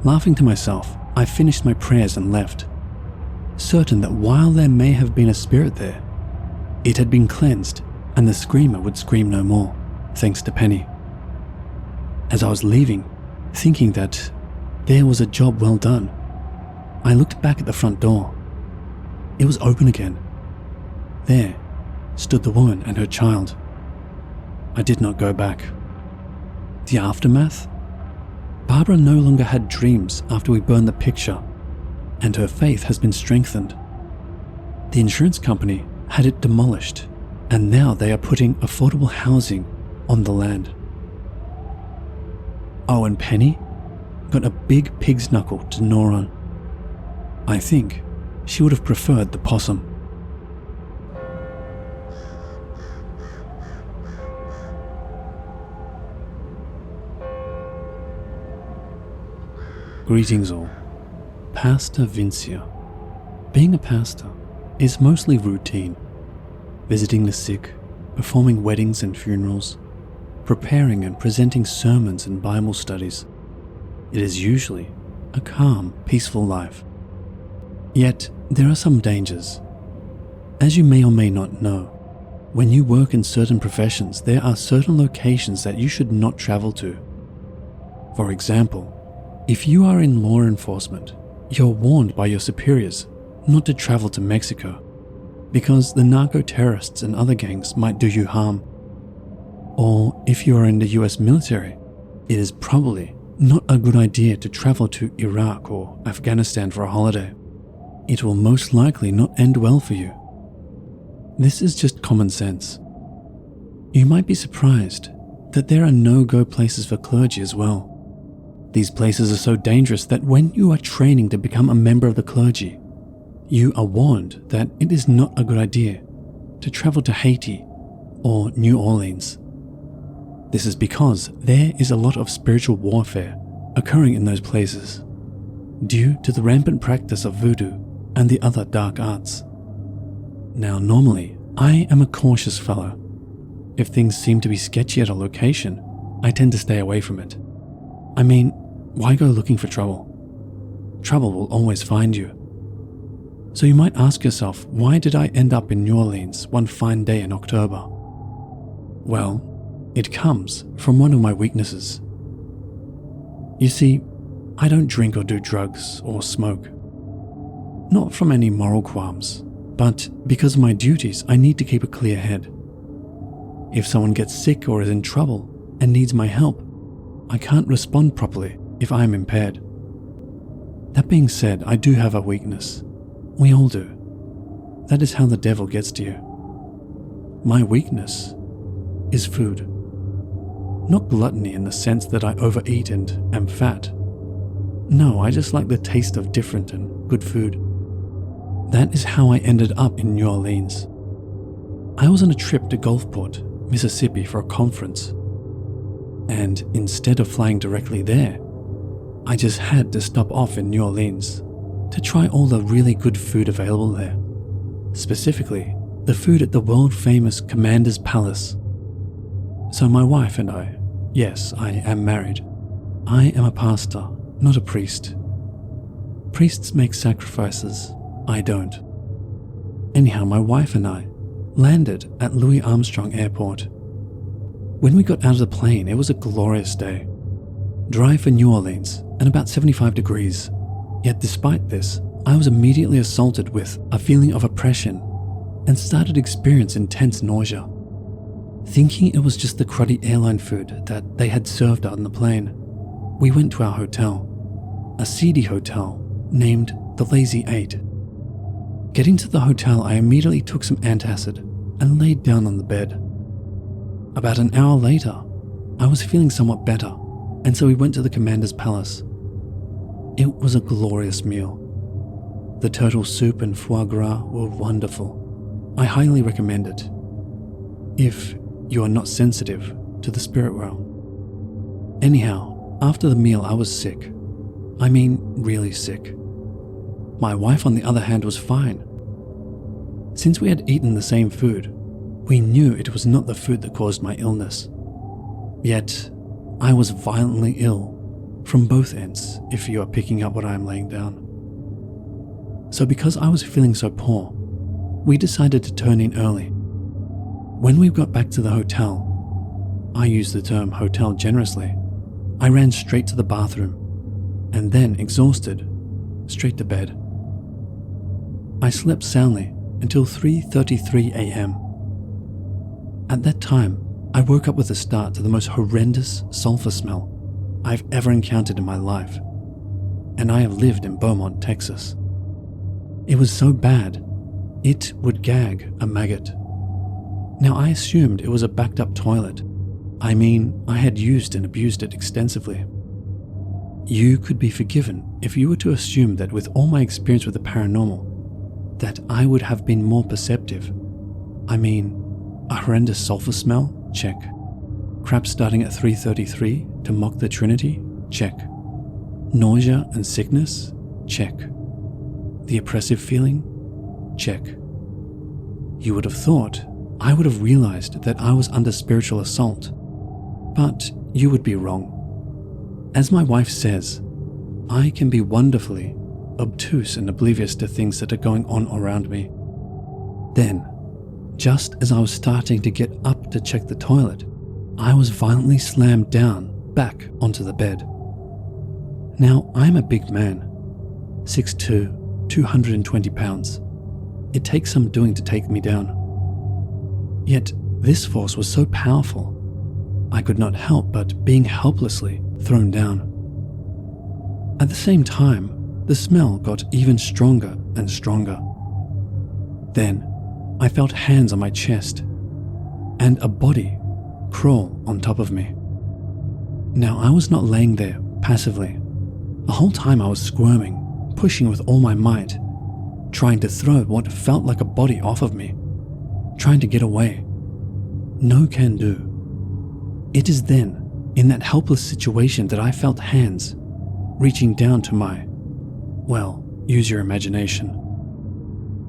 Laughing to myself, I finished my prayers and left, certain that while there may have been a spirit there, it had been cleansed and the screamer would scream no more, thanks to Penny. As I was leaving, thinking that there was a job well done, I looked back at the front door. It was open again. There stood the woman and her child. I did not go back. The aftermath? Barbara no longer had dreams after we burned the picture, and her faith has been strengthened. The insurance company had it demolished, and now they are putting affordable housing on the land. Oh, and Penny got a big pig's knuckle to gnaw on. I think she would have preferred the possum. Greetings all. Pastor Vincia. Being a pastor is mostly routine. Visiting the sick, performing weddings and funerals, preparing and presenting sermons and Bible studies. It is usually a calm, peaceful life. Yet, there are some dangers. As you may or may not know, when you work in certain professions, there are certain locations that you should not travel to. For example, if you are in law enforcement, you're warned by your superiors not to travel to Mexico because the narco-terrorists and other gangs might do you harm. Or if you are in the US military, it is probably not a good idea to travel to Iraq or Afghanistan for a holiday. It will most likely not end well for you. This is just common sense. You might be surprised that there are no-go places for clergy as well. These places are so dangerous that when you are training to become a member of the clergy, you are warned that it is not a good idea to travel to Haiti or New Orleans. This is because there is a lot of spiritual warfare occurring in those places due to the rampant practice of voodoo and the other dark arts. Now, normally, I am a cautious fellow. If things seem to be sketchy at a location, I tend to stay away from it. I mean, why go looking for trouble? Trouble will always find you. So you might ask yourself, why did I end up in New Orleans one fine day in October? Well, it comes from one of my weaknesses. You see, I don't drink or do drugs or smoke. Not from any moral qualms, but because of my duties, I need to keep a clear head. If someone gets sick or is in trouble and needs my help, I can't respond properly if I am impaired. That being said, I do have a weakness. We all do. That is how the devil gets to you. My weakness is food. Not gluttony in the sense that I overeat and am fat. No, I just like the taste of different and good food. That is how I ended up in New Orleans. I was on a trip to Gulfport, Mississippi for a conference. And instead of flying directly there, I just had to stop off in New Orleans to try all the really good food available there. Specifically, the food at the world-famous Commander's Palace. So my wife and I, yes, I am married. I am a pastor, not a priest. Priests make sacrifices. I don't. Anyhow, my wife and I landed at Louis Armstrong Airport. When we got out of the plane, it was a glorious day. Dry for New Orleans and about 75 degrees. Yet despite this, I was immediately assaulted with a feeling of oppression and started to experience intense nausea. Thinking it was just the cruddy airline food that they had served on the plane, we went to our hotel, a seedy hotel named the Lazy 8. Getting to the hotel, I immediately took some antacid and laid down on the bed. About an hour later, I was feeling somewhat better, and so we went to the Commander's Palace. It was a glorious meal. The turtle soup and foie gras were wonderful. I highly recommend it, if you are not sensitive to the spirit realm. Anyhow, after the meal I was sick. I mean, really sick. My wife, on the other hand, was fine. Since we had eaten the same food, we knew it was not the food that caused my illness. Yet, I was violently ill from both ends, if you are picking up what I am laying down. So because I was feeling so poor, we decided to turn in early. When we got back to the hotel, I use the term hotel generously, I ran straight to the bathroom, and then, exhausted, straight to bed. I slept soundly until 3:33 a.m. At that time, I woke up with a start to the most horrendous sulfur smell I've ever encountered in my life, and I have lived in Beaumont, Texas. It was so bad, it would gag a maggot. Now, I assumed it was a backed up toilet. I mean, I had used and abused it extensively. You could be forgiven if you were to assume that with all my experience with the paranormal, that I would have been more perceptive. I mean, a horrendous sulfur smell? Check. Crap starting at 3:33 to mock the Trinity? Check. Nausea and sickness? Check. The oppressive feeling? Check. You would have thought I would have realized that I was under spiritual assault, but you would be wrong. As my wife says, I can be wonderfully obtuse and oblivious to things that are going on around me. Then, just as I was starting to get up to check the toilet, I was violently slammed down back onto the bed. Now, I'm a big man, 6'2", 220 pounds. It takes some doing to take me down. Yet, this force was so powerful, I could not help but being helplessly thrown down. At the same time, the smell got even stronger and stronger. Then, I felt hands on my chest and a body crawl on top of me. Now, I was not laying there passively. The whole time I was squirming, pushing with all my might, trying to throw what felt like a body off of me, trying to get away. No can do. It is then, in that helpless situation, that I felt hands reaching down to my, well, use your imagination.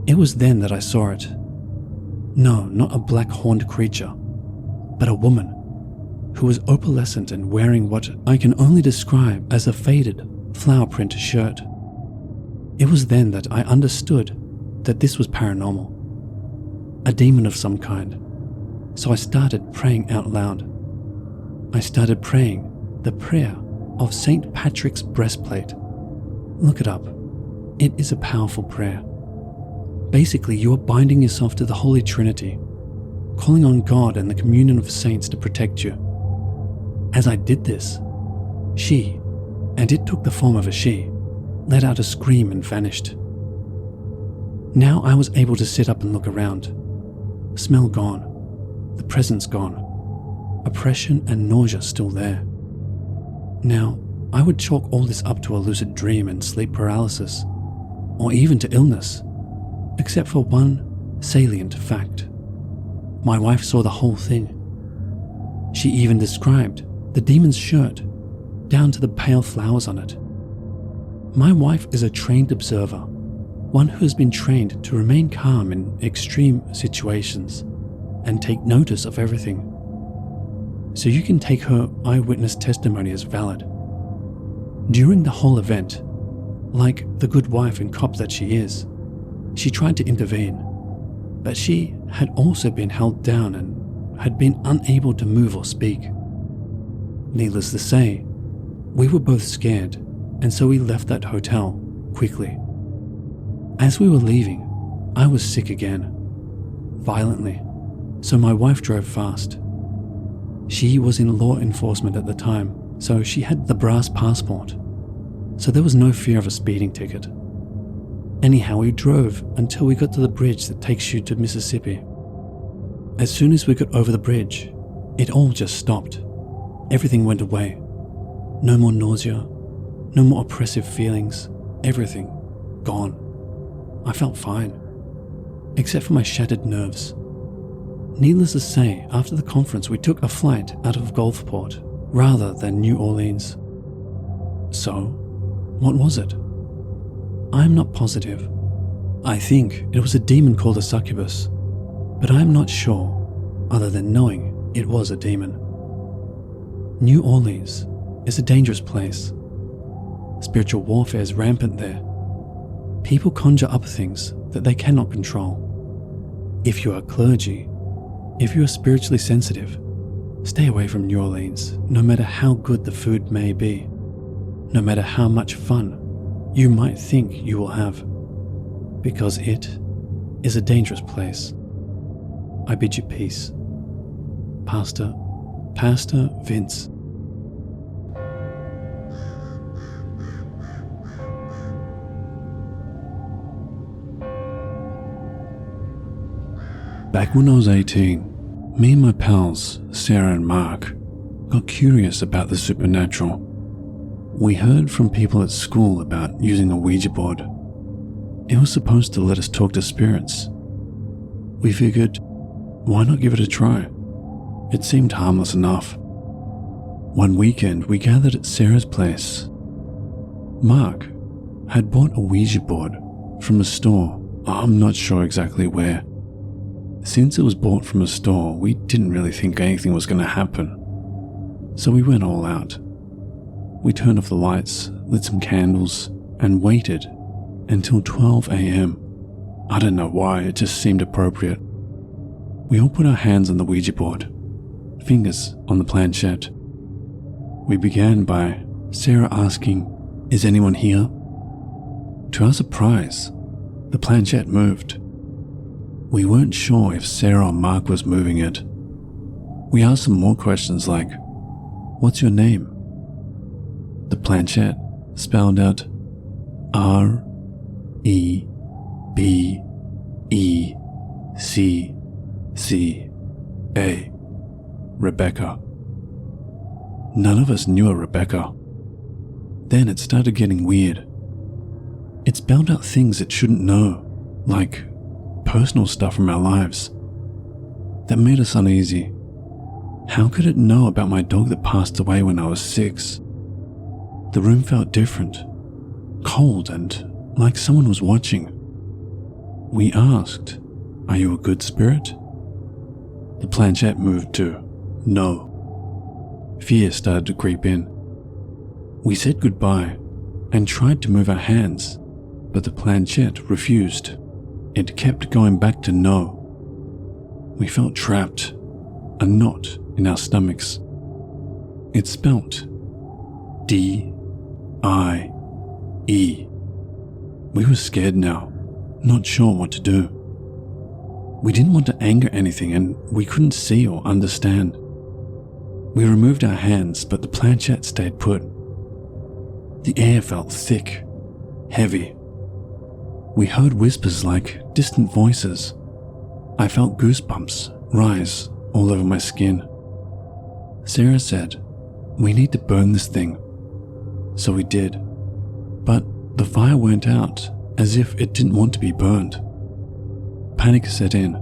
It was then that I saw it. No, not a black horned creature, but a woman who was opalescent and wearing what I can only describe as a faded flower print shirt. It was then that I understood that this was paranormal, a demon of some kind. So I started praying out loud. I started praying the prayer of St. Patrick's breastplate. Look it up. It is a powerful prayer. Basically, you are binding yourself to the Holy Trinity, calling on God and the communion of saints to protect you. As I did this, she, and it took the form of a she, let out a scream and vanished. Now I was able to sit up and look around. Smell gone. The presence gone. Oppression and nausea still there. Now, I would chalk all this up to a lucid dream and sleep paralysis, or even to illness, except for one salient fact. My wife saw the whole thing. She even described the demon's shirt, down to the pale flowers on it. My wife is a trained observer, one who has been trained to remain calm in extreme situations and take notice of everything. So you can take her eyewitness testimony as valid. During the whole event, like the good wife and cop that she is, she tried to intervene, but she had also been held down and had been unable to move or speak. Needless to say, we were both scared, and so we left that hotel quickly. As we were leaving, I was sick again, violently, so my wife drove fast. She was in law enforcement at the time, so she had the brass passport, so there was no fear of a speeding ticket. Anyhow, we drove until we got to the bridge that takes you to Mississippi. As soon as we got over the bridge, it all just stopped. Everything went away. No more nausea, no more oppressive feelings, everything gone. I felt fine, except for my shattered nerves. Needless to say, after the conference we took a flight out of Gulfport rather than New Orleans. So, what was it? I'm not positive. I think it was a demon called a succubus, but I am not sure, other than knowing it was a demon. New Orleans is a dangerous place. Spiritual warfare is rampant there. People conjure up things that they cannot control. If you are clergy, if you are spiritually sensitive, stay away from New Orleans, no matter how good the food may be, no matter how much fun you might think you will have, because it is a dangerous place. I bid you peace. Pastor Vince. Back when I was 18, Me and my pals, Sarah and Mark, got curious about the supernatural. We heard from people at school about using a Ouija board. It was supposed to let us talk to spirits. We figured, why not give it a try? It seemed harmless enough. One weekend, we gathered at Sarah's place. Mark had bought a Ouija board from a store. I'm not sure exactly where. Since it was bought from a store, we didn't really think anything was going to happen. So we went all out. We turned off the lights, lit some candles, and waited until 12 a.m. I don't know why, it just seemed appropriate. We all put our hands on the Ouija board, fingers on the planchette. We began by Sarah asking, "Is anyone here?" To our surprise, the planchette moved. We weren't sure if Sarah or Mark was moving it. We asked some more questions like, "What's your name?" The planchette spelled out R-E-B-E-C-C-A, Rebecca. None of us knew a Rebecca. Then it started getting weird. It spelled out things it shouldn't know, like personal stuff from our lives. That made us uneasy. How could it know about my dog that passed away when I was 6? The room felt different, cold and like someone was watching. We asked, "Are you a good spirit?" The planchette moved to no. Fear started to creep in. We said goodbye and tried to move our hands, but the planchette refused. It kept going back to no. We felt trapped, a knot in our stomachs. It spelt D-I-E. We were scared now, not sure what to do. We didn't want to anger anything and we couldn't see or understand. We removed our hands, but the planchette stayed put. The air felt thick, heavy. We heard whispers like distant voices. I felt goosebumps rise all over my skin. Sarah said, "We need to burn this thing." So we did. But the fire went out as if it didn't want to be burned. Panic set in,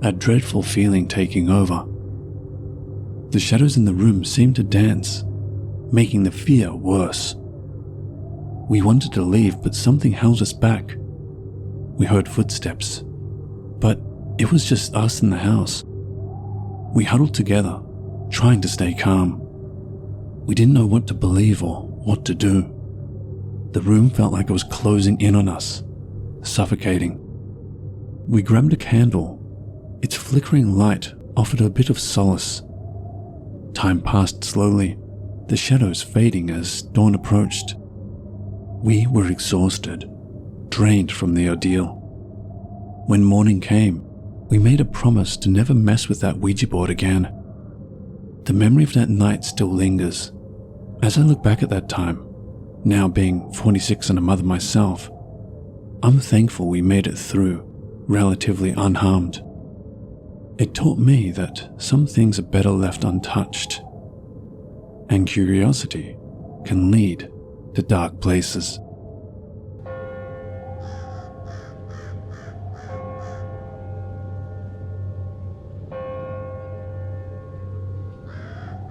a dreadful feeling taking over. The shadows in the room seemed to dance, making the fear worse. We wanted to leave, but something held us back. We heard footsteps, but it was just us in the house. We huddled together, trying to stay calm. We didn't know what to believe or what to do. The room felt like it was closing in on us, suffocating. We grabbed a candle. Its flickering light offered a bit of solace. Time passed slowly, the shadows fading as dawn approached. We were exhausted, drained from the ordeal. When morning came, we made a promise to never mess with that Ouija board again. The memory of that night still lingers. As I look back at that time, now being 46 and a mother myself, I'm thankful we made it through, relatively unharmed. It taught me that some things are better left untouched, and curiosity can lead to dark places.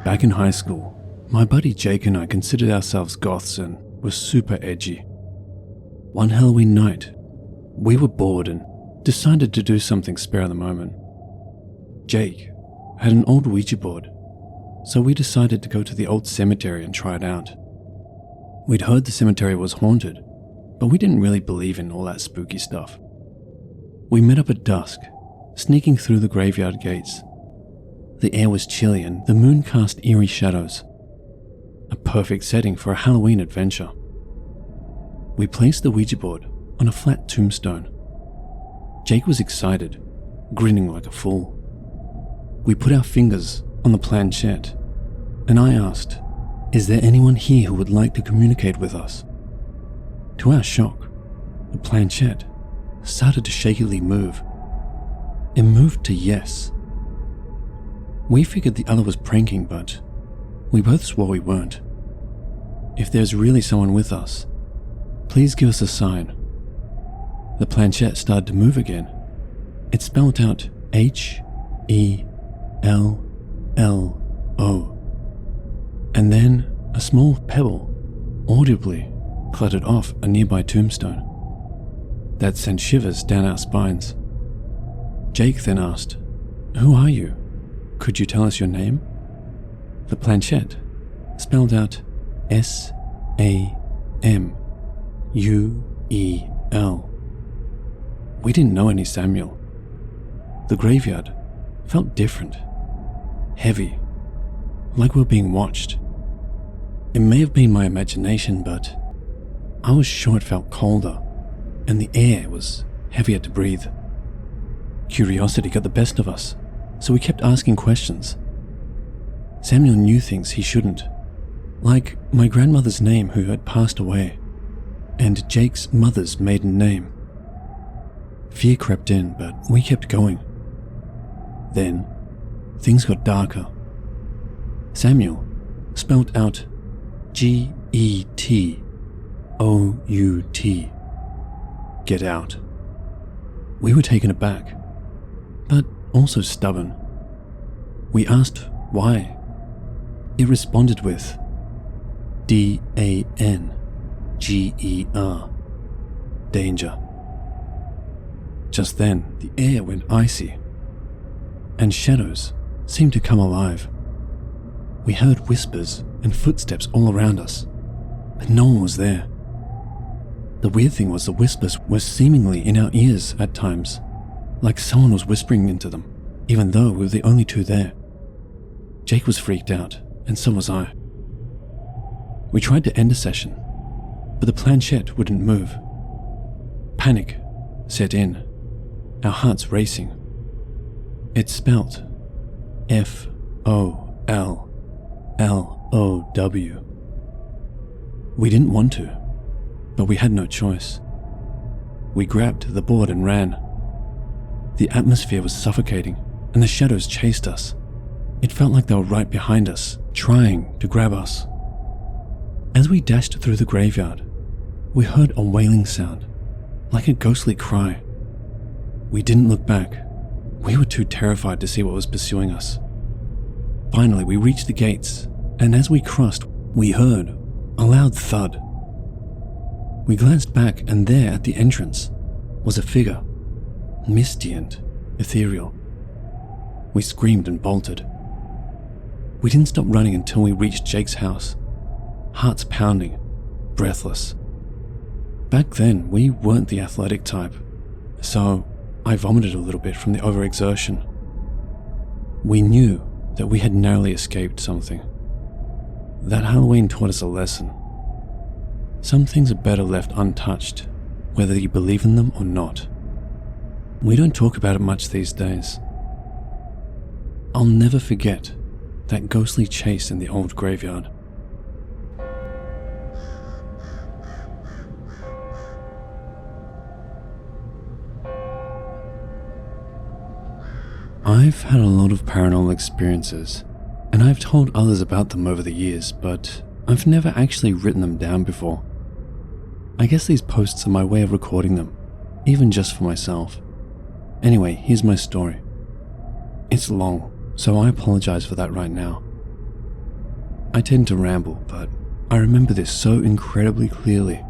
Back in high school, my buddy Jake and I considered ourselves goths and were super edgy. One Halloween night, we were bored and decided to do something spare of the moment. Jake had an old Ouija board, so we decided to go to the old cemetery and try it out. We'd heard the cemetery was haunted, but we didn't really believe in all that spooky stuff. We met up at dusk, sneaking through the graveyard gates. The air was chilly and the moon cast eerie shadows. A perfect setting for a Halloween adventure. We placed the Ouija board on a flat tombstone. Jake was excited, grinning like a fool. We put our fingers on the planchette, and I asked, "Is there anyone here who would like to communicate with us?" To our shock, the planchette started to shakily move. It moved to yes. We figured the other was pranking, but we both swore we weren't. If there's really someone with us, please give us a sign. The planchette started to move again. It spelled out H-E-L-L-O. And then a small pebble audibly clattered off a nearby tombstone. That sent shivers down our spines. Jake then asked, "Who are you? Could you tell us your name?" The planchette spelled out S-A-M-U-E-L. We didn't know any Samuel. The graveyard felt different, heavy, like we were being watched. It may have been my imagination, but I was sure it felt colder, and the air was heavier to breathe. Curiosity got the best of us, so we kept asking questions. Samuel knew things he shouldn't, like my grandmother's name who had passed away, and Jake's mother's maiden name. Fear crept in, but we kept going. Then, things got darker. Samuel spelled out G-E-T-O-U-T. Get out. We were taken aback, but also stubborn. We asked why. It responded with D-A-N-G-E-R. Danger. Just then, the air went icy, and shadows seemed to come alive. We heard whispers and footsteps all around us, but no one was there. The weird thing was the whispers were seemingly in our ears at times, like someone was whispering into them, even though we were the only two there. Jake was freaked out, and so was I. We tried to end the session, but the planchette wouldn't move. Panic set in, our hearts racing. It spelt F-O-L-L-O-W. We didn't want to, but we had no choice. We grabbed the board and ran. The atmosphere was suffocating, and the shadows chased us. It felt like they were right behind us, trying to grab us. As we dashed through the graveyard, we heard a wailing sound, like a ghostly cry. We didn't look back. We were too terrified to see what was pursuing us. Finally, we reached the gates, and as we crossed, we heard a loud thud. We glanced back, and there at the entrance was a figure, misty and ethereal. We screamed and bolted. We didn't stop running until we reached Jake's house, hearts pounding, breathless. Back then, we weren't the athletic type, so I vomited a little bit from the overexertion. We knew that we had narrowly escaped something. That Halloween taught us a lesson. Some things are better left untouched, whether you believe in them or not. We don't talk about it much these days. I'll never forget that ghostly chase in the old graveyard. I've had a lot of paranormal experiences, and I've told others about them over the years, but I've never actually written them down before. I guess these posts are my way of recording them, even just for myself. Anyway, here's my story. It's long, so I apologize for that right now. I tend to ramble, but I remember this so incredibly clearly.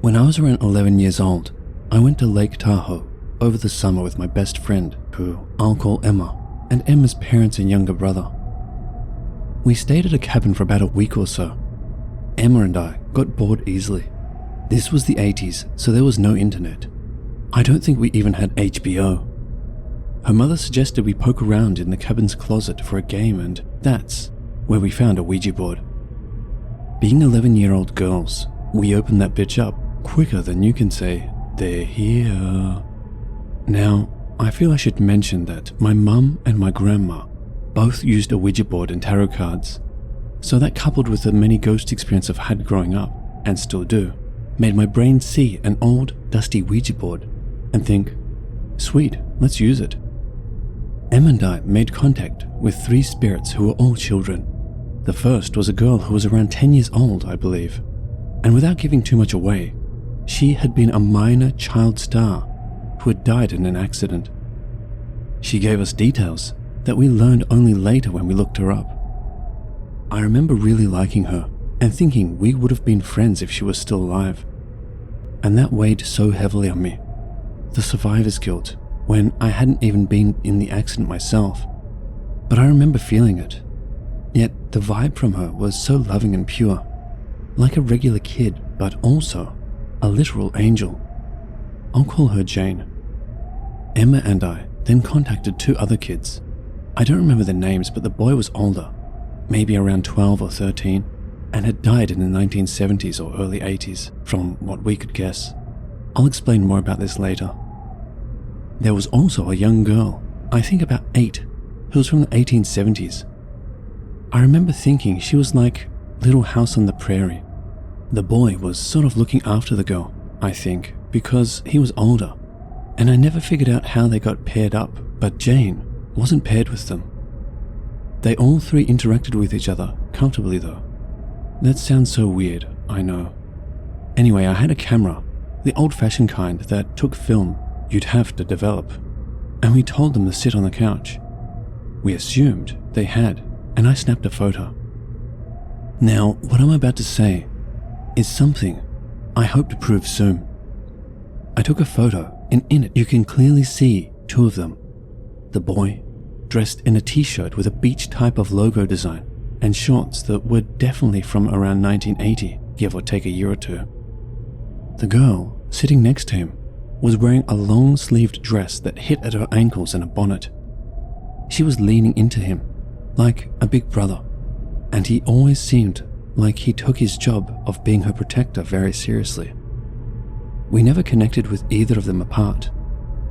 When I was around 11 years old, I went to Lake Tahoe over the summer with my best friend, who I'll call Emma, and Emma's parents and younger brother. We stayed at a cabin for about a week or so. Emma and I got bored easily. This was the 80s, so there was no internet. I don't think we even had HBO. Her mother suggested we poke around in the cabin's closet for a game, and that's where we found a Ouija board. Being 11-year-old girls, we opened that bitch up quicker than you can say, "They're here." Now, I feel I should mention that my mum and my grandma both used a Ouija board and tarot cards, so that coupled with the many ghost experience I've had growing up, and still do, made my brain see an old, dusty Ouija board and think, sweet, let's use it. Em and I made contact with 3 spirits who were all children. The first was a girl who was around 10 years old, I believe. And without giving too much away, she had been a minor child star who had died in an accident. She gave us details that we learned only later when we looked her up. I remember really liking her and thinking we would have been friends if she was still alive. And that weighed so heavily on me. The survivor's guilt, when I hadn't even been in the accident myself. But I remember feeling it. Yet the vibe from her was so loving and pure, like a regular kid, but also a literal angel. I'll call her Jane. Emma and I then contacted 2 other kids. I don't remember their names, but the boy was older, maybe around 12 or 13, and had died in the 1970s or early 80s, from what we could guess. I'll explain more about this later. There was also a young girl, I think about 8, who was from the 1870s. I remember thinking she was like Little House on the Prairie. The boy was sort of looking after the girl, I think, because he was older, and I never figured out how they got paired up, but Jane wasn't paired with them. They all 3 interacted with each other comfortably though. That sounds so weird, I know. Anyway, I had a camera, the old-fashioned kind that took film you'd have to develop, and we told them to sit on the couch. We assumed they had, and I snapped a photo. Now, what I'm about to say is something I hope to prove soon. I took a photo, and in it you can clearly see 2 of them. The boy, dressed in a t-shirt with a beach type of logo design, and shorts that were definitely from around 1980, give or take a year or 2. The girl, sitting next to him, was wearing a long-sleeved dress that hit at her ankles and a bonnet. She was leaning into him, like a big brother, and he always seemed like he took his job of being her protector very seriously. We never connected with either of them apart,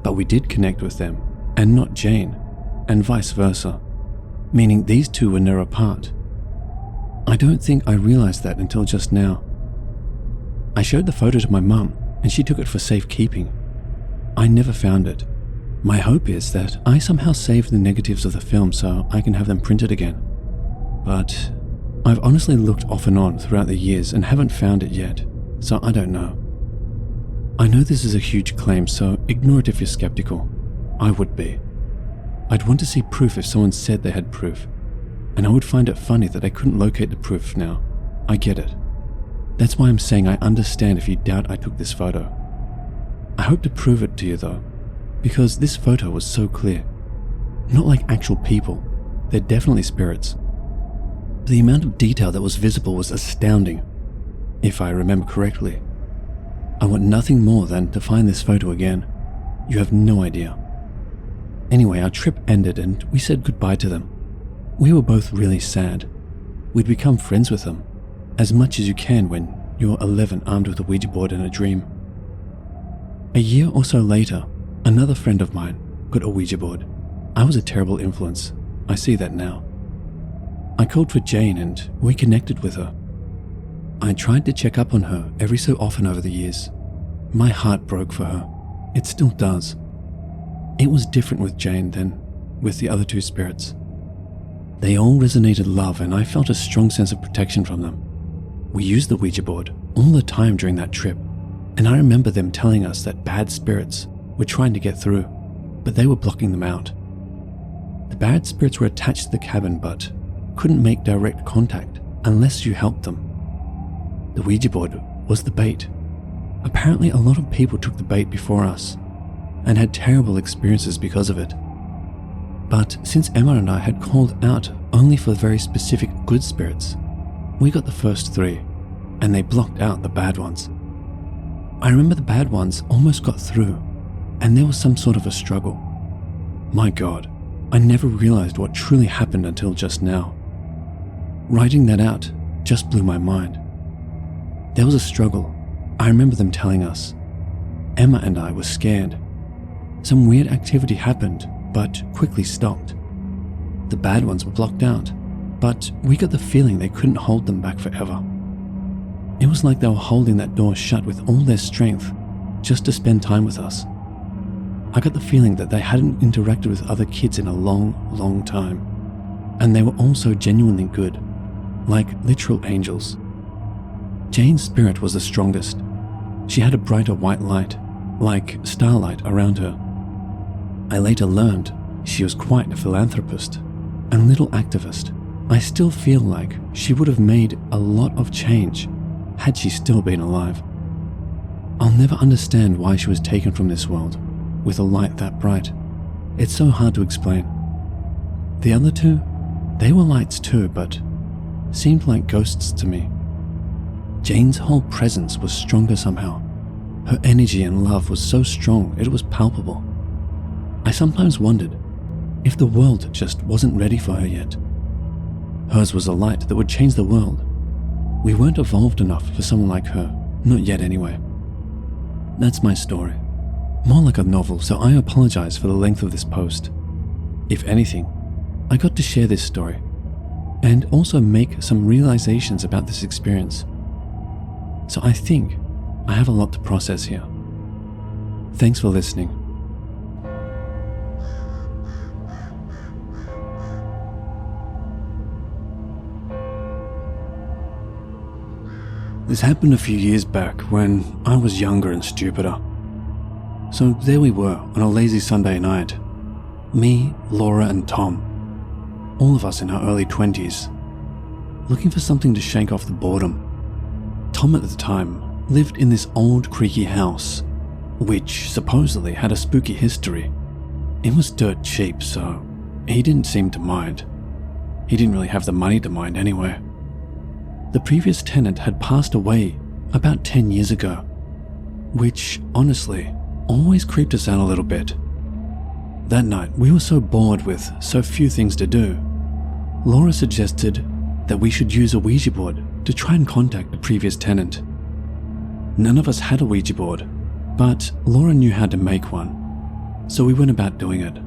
but we did connect with them, and not Jane, and vice versa, meaning these 2 were never apart. I don't think I realized that until just now. I showed the photo to my mum, and she took it for safekeeping. I never found it. My hope is that I somehow saved the negatives of the film so I can have them printed again. But I've honestly looked off and on throughout the years and haven't found it yet, so I don't know. I know this is a huge claim, so ignore it if you're skeptical. I would be. I'd want to see proof if someone said they had proof, and I would find it funny that I couldn't locate the proof now. I get it. That's why I'm saying I understand if you doubt I took this photo. I hope to prove it to you though, because this photo was so clear. Not like actual people, they're definitely spirits. The amount of detail that was visible was astounding, if I remember correctly. I want nothing more than to find this photo again. You have no idea. Anyway, our trip ended and we said goodbye to them. We were both really sad. We'd become friends with them, as much as you can when you're 11 armed with a Ouija board and a dream. A year or so later, another friend of mine got a Ouija board. I was a terrible influence. I see that now. I called for Jane and we connected with her. I tried to check up on her every so often over the years. My heart broke for her. It still does. It was different with Jane than with the other 2 spirits. They all resonated love and I felt a strong sense of protection from them. We used the Ouija board all the time during that trip, and I remember them telling us that bad spirits were trying to get through, but they were blocking them out. The bad spirits were attached to the cabin but couldn't make direct contact unless you helped them. The Ouija board was the bait. Apparently a lot of people took the bait before us and had terrible experiences because of it. But since Emma and I had called out only for very specific good spirits, we got the first 3, and they blocked out the bad ones. I remember the bad ones almost got through, and there was some sort of a struggle. My God, I never realized what truly happened until just now. Writing that out just blew my mind. There was a struggle. I remember them telling us. Emma and I were scared. Some weird activity happened, but quickly stopped. The bad ones were blocked out, but we got the feeling they couldn't hold them back forever. It was like they were holding that door shut with all their strength just to spend time with us. I got the feeling that they hadn't interacted with other kids in a long, long time. And they were also genuinely good, like literal angels. Jane's spirit was the strongest. She had a brighter white light, like starlight around her. I later learned she was quite a philanthropist and little activist. I still feel like she would have made a lot of change had she still been alive. I'll never understand why she was taken from this world with a light that bright. It's so hard to explain. The other two, they were lights too, but seemed like ghosts to me. Jane's whole presence was stronger somehow. Her energy and love was so strong it was palpable. I sometimes wondered if the world just wasn't ready for her yet. Hers was a light that would change the world. We weren't evolved enough for someone like her, not yet anyway. That's my story. More like a novel, so I apologize for the length of this post. If anything, I got to share this story and also make some realizations about this experience. So I think I have a lot to process here. Thanks for listening. This happened a few years back when I was younger and stupider. So there we were on a lazy Sunday night. Me, Laura and Tom, all of us in our early 20s, looking for something to shake off the boredom. Tom at the time lived in this old creaky house, which supposedly had a spooky history. It was dirt cheap, so he didn't seem to mind. He didn't really have the money to mind anyway. The previous tenant had passed away about 10 years ago, which honestly always creeped us out a little bit. That night, we were so bored with so few things to do, Laura suggested that we should use a Ouija board to try and contact the previous tenant. None of us had a Ouija board, but Laura knew how to make one, so we went about doing it.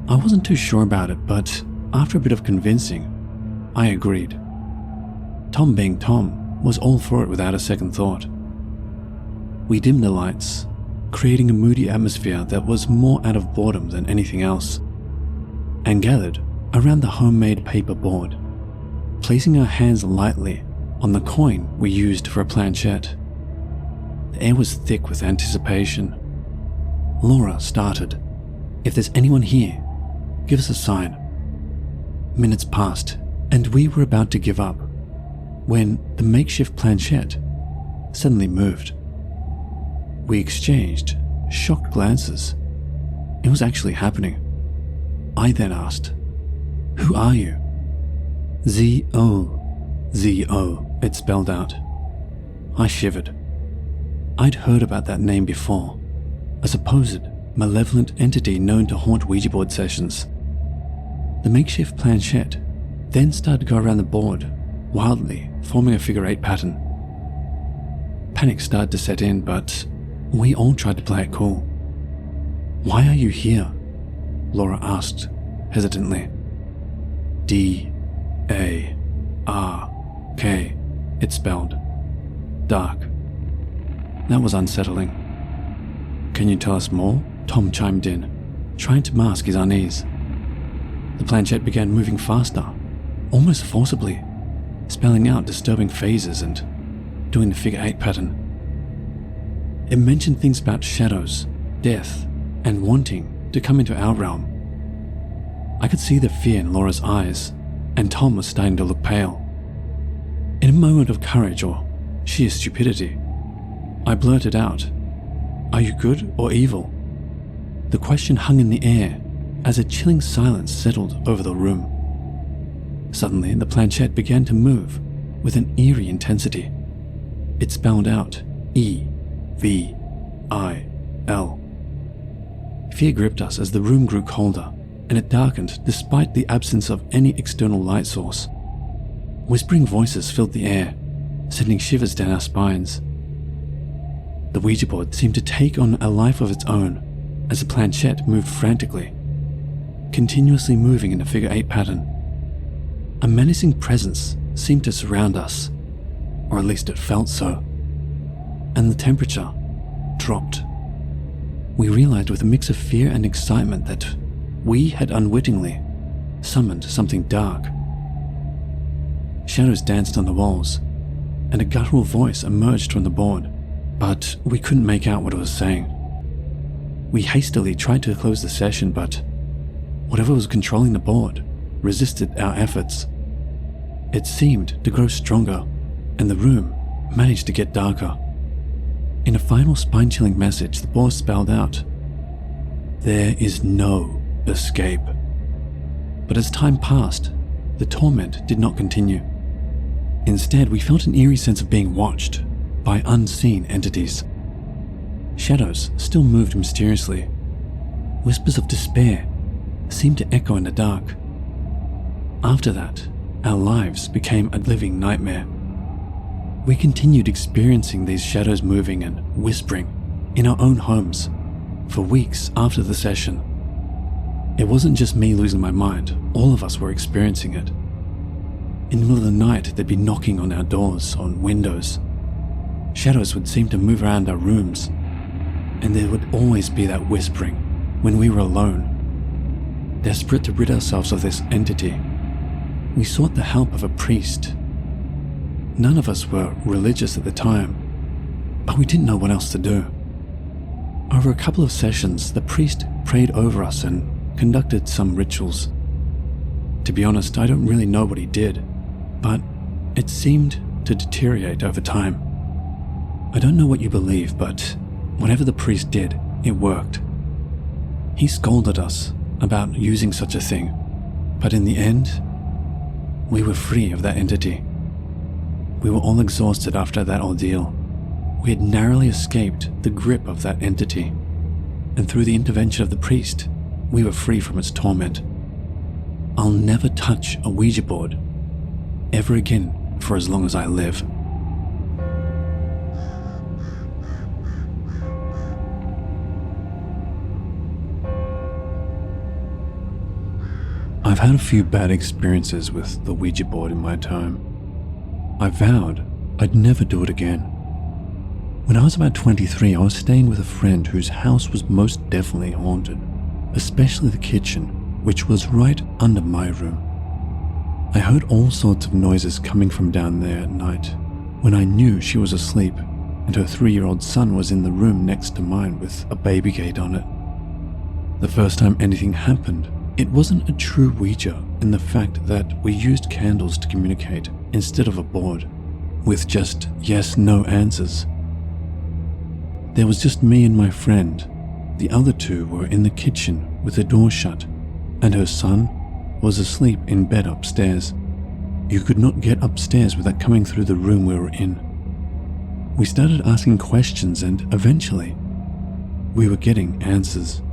I wasn't too sure about it, but after a bit of convincing, I agreed. Tom, being Tom, was all for it without a second thought. We dimmed the lights, creating a moody atmosphere that was more out of boredom than anything else, and gathered around the homemade paper board, placing our hands lightly on the coin we used for a planchette. The air was thick with anticipation. Laura started, "If there's anyone here, give us a sign." Minutes passed, and we were about to give up, when the makeshift planchette suddenly moved. We exchanged shocked glances. It was actually happening. I then asked, "Who are you?" Z-O, it spelled out. I shivered. I'd heard about that name before, a supposed malevolent entity known to haunt Ouija board sessions. The makeshift planchette then started to go around the board, wildly forming a figure 8 pattern. Panic started to set in, but we all tried to play it cool. "Why are you here?" Laura asked, hesitantly. D-A-R-K, it spelled. Dark. That was unsettling. "Can you tell us more?" Tom chimed in, trying to mask his unease. The planchette began moving faster, almost forcibly, spelling out disturbing phases and doing the figure 8 pattern. It mentioned things about shadows, death, and wanting to come into our realm. I could see the fear in Laura's eyes, and Tom was starting to look pale. In a moment of courage or sheer stupidity, I blurted out, "Are you good or evil?" The question hung in the air as a chilling silence settled over the room. Suddenly, the planchette began to move with an eerie intensity. It spelled out E-V-I-L. Fear gripped us as the room grew colder, and it darkened despite the absence of any external light source. Whispering voices filled the air, sending shivers down our spines. The Ouija board seemed to take on a life of its own as the planchette moved frantically, continuously moving in a figure 8 pattern. A menacing presence seemed to surround us, or at least it felt so, and the temperature dropped. we realized with a mix of fear and excitement that we had unwittingly summoned something dark. Shadows danced on the walls, and a guttural voice emerged from the board, but we couldn't make out what it was saying. We hastily tried to close the session, but whatever was controlling the board resisted our efforts. It seemed to grow stronger, and the room managed to get darker. In a final spine-chilling message, the board spelled out, "There is no escape." But as time passed, the torment did not continue. Instead, we felt an eerie sense of being watched by unseen entities. Shadows still moved mysteriously. Whispers of despair seemed to echo in the dark. After that, our lives became a living nightmare. We continued experiencing these shadows moving and whispering in our own homes for weeks after the session. It wasn't just me losing my mind, all of us were experiencing it. In the middle of the night, they'd be knocking on our doors, on windows. Shadows would seem to move around our rooms, and there would always be that whispering when we were alone. Desperate to rid ourselves of this entity, we sought the help of a priest. None of us were religious at the time, but we didn't know what else to do. Over a couple of sessions, the priest prayed over us and conducted some rituals. To be honest, I don't really know what he did, but it seemed to deteriorate over time. I don't know what you believe, but whatever the priest did, it worked. He scolded us about using such a thing, but in the end, we were free of that entity. We were all exhausted after that ordeal. We had narrowly escaped the grip of that entity, and through the intervention of the priest, we were free from its torment. I'll never touch a Ouija board ever again for as long as I live. I've had a few bad experiences with the Ouija board in my time. I vowed I'd never do it again. When I was about 23, I was staying with a friend whose house was most definitely haunted, especially the kitchen, which was right under my room. I heard all sorts of noises coming from down there at night, when I knew she was asleep and her 3-year-old son was in the room next to mine with a baby gate on it. The first time anything happened, it wasn't a true Ouija in the fact that we used candles to communicate instead of a board, with just yes-no answers. There was just me and my friend. The other two were in the kitchen with the door shut, and her son was asleep in bed upstairs. You could not get upstairs without coming through the room we were in. We started asking questions, and eventually, we were getting answers.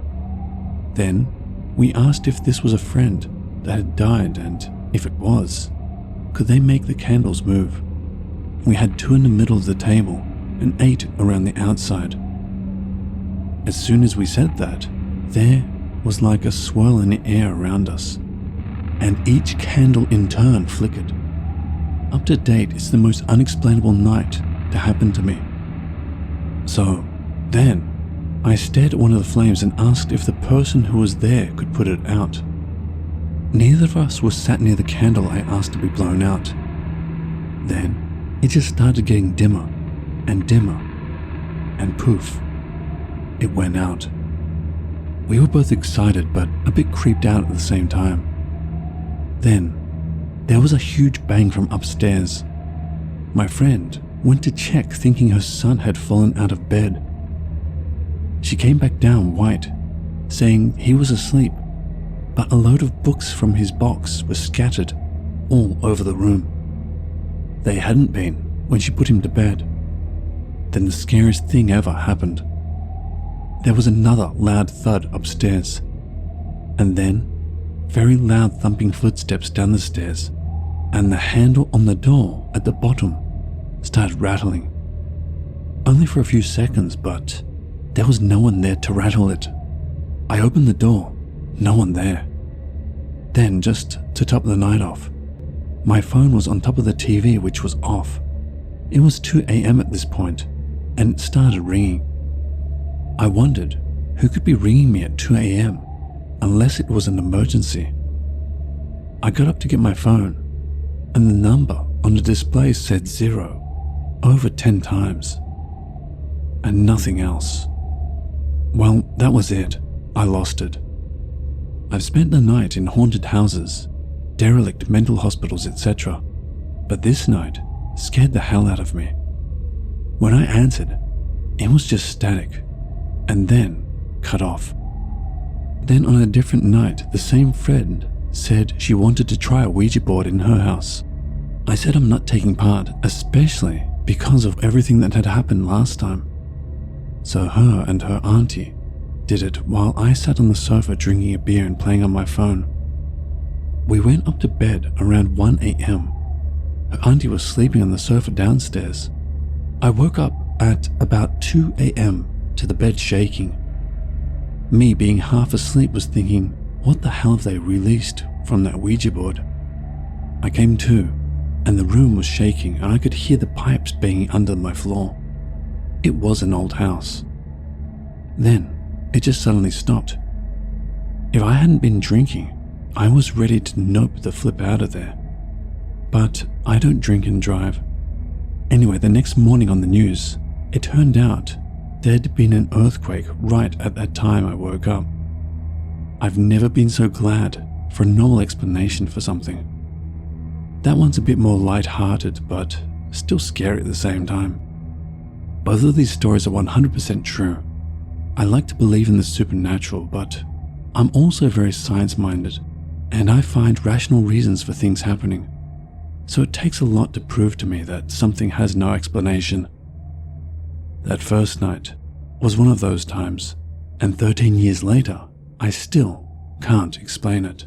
Then, we asked if this was a friend that had died, and if it was, could they make the candles move? We had 2 in the middle of the table and 8 around the outside. As soon as we said that, there was like a swirl in the air around us, and each candle in turn flickered. Up to date, it's the most unexplainable night to happen to me. So then, I stared at one of the flames and asked if the person who was there could put it out. Neither of us was sat near the candle I asked to be blown out. Then, it just started getting dimmer and dimmer, and poof, it went out. We were both excited but a bit creeped out at the same time. Then, there was a huge bang from upstairs. My friend went to check thinking her son had fallen out of bed. She came back down white, saying he was asleep, but a load of books from his box were scattered all over the room. They hadn't been when she put him to bed. Then the scariest thing ever happened. There was another loud thud upstairs, and then very loud thumping footsteps down the stairs, and the handle on the door at the bottom started rattling. Only for a few seconds, but there was no one there to rattle it. I opened the door, no one there. Then, just to top the night off, my phone was on top of the TV, which was off. It was 2 a.m. at this point, and it started ringing. I wondered Who could be ringing me at 2 a.m. unless it was an emergency? I got up to get my phone, and the number on the display said 0 over 10 times, and nothing else. Well, that was it. I lost it. I've spent the night in haunted houses, derelict mental hospitals, etc., but this night scared the hell out of me. When I answered, it was just static, and then cut off. Then on a different night, the same friend said she wanted to try a Ouija board in her house. I said I'm not taking part, especially because of everything that had happened last time. So her and her auntie did it while I sat on the sofa drinking a beer and playing on my phone. We went up to bed around 1 a.m. Her auntie was sleeping on the sofa downstairs. I woke up at about 2 a.m. to the bed shaking. Me, being half asleep, was thinking, what the hell have they released from that Ouija board? I came to, and the room was shaking, and I could hear the pipes banging under my floor. It was an old house. Then it just suddenly stopped. If I hadn't been drinking, I was ready to nope the flip out of there. But I don't drink and drive. Anyway, the next morning on the news, it turned out there'd been an earthquake right at that time I woke up. I've never been so glad for a normal explanation for something. That one's a bit more light-hearted, but still scary at the same time. Both of these stories are 100% true. I like to believe in the supernatural, but I'm also very science-minded, and I find rational reasons for things happening. So it takes a lot to prove to me that something has no explanation. That first night was one of those times, and 13 years later, I still can't explain it.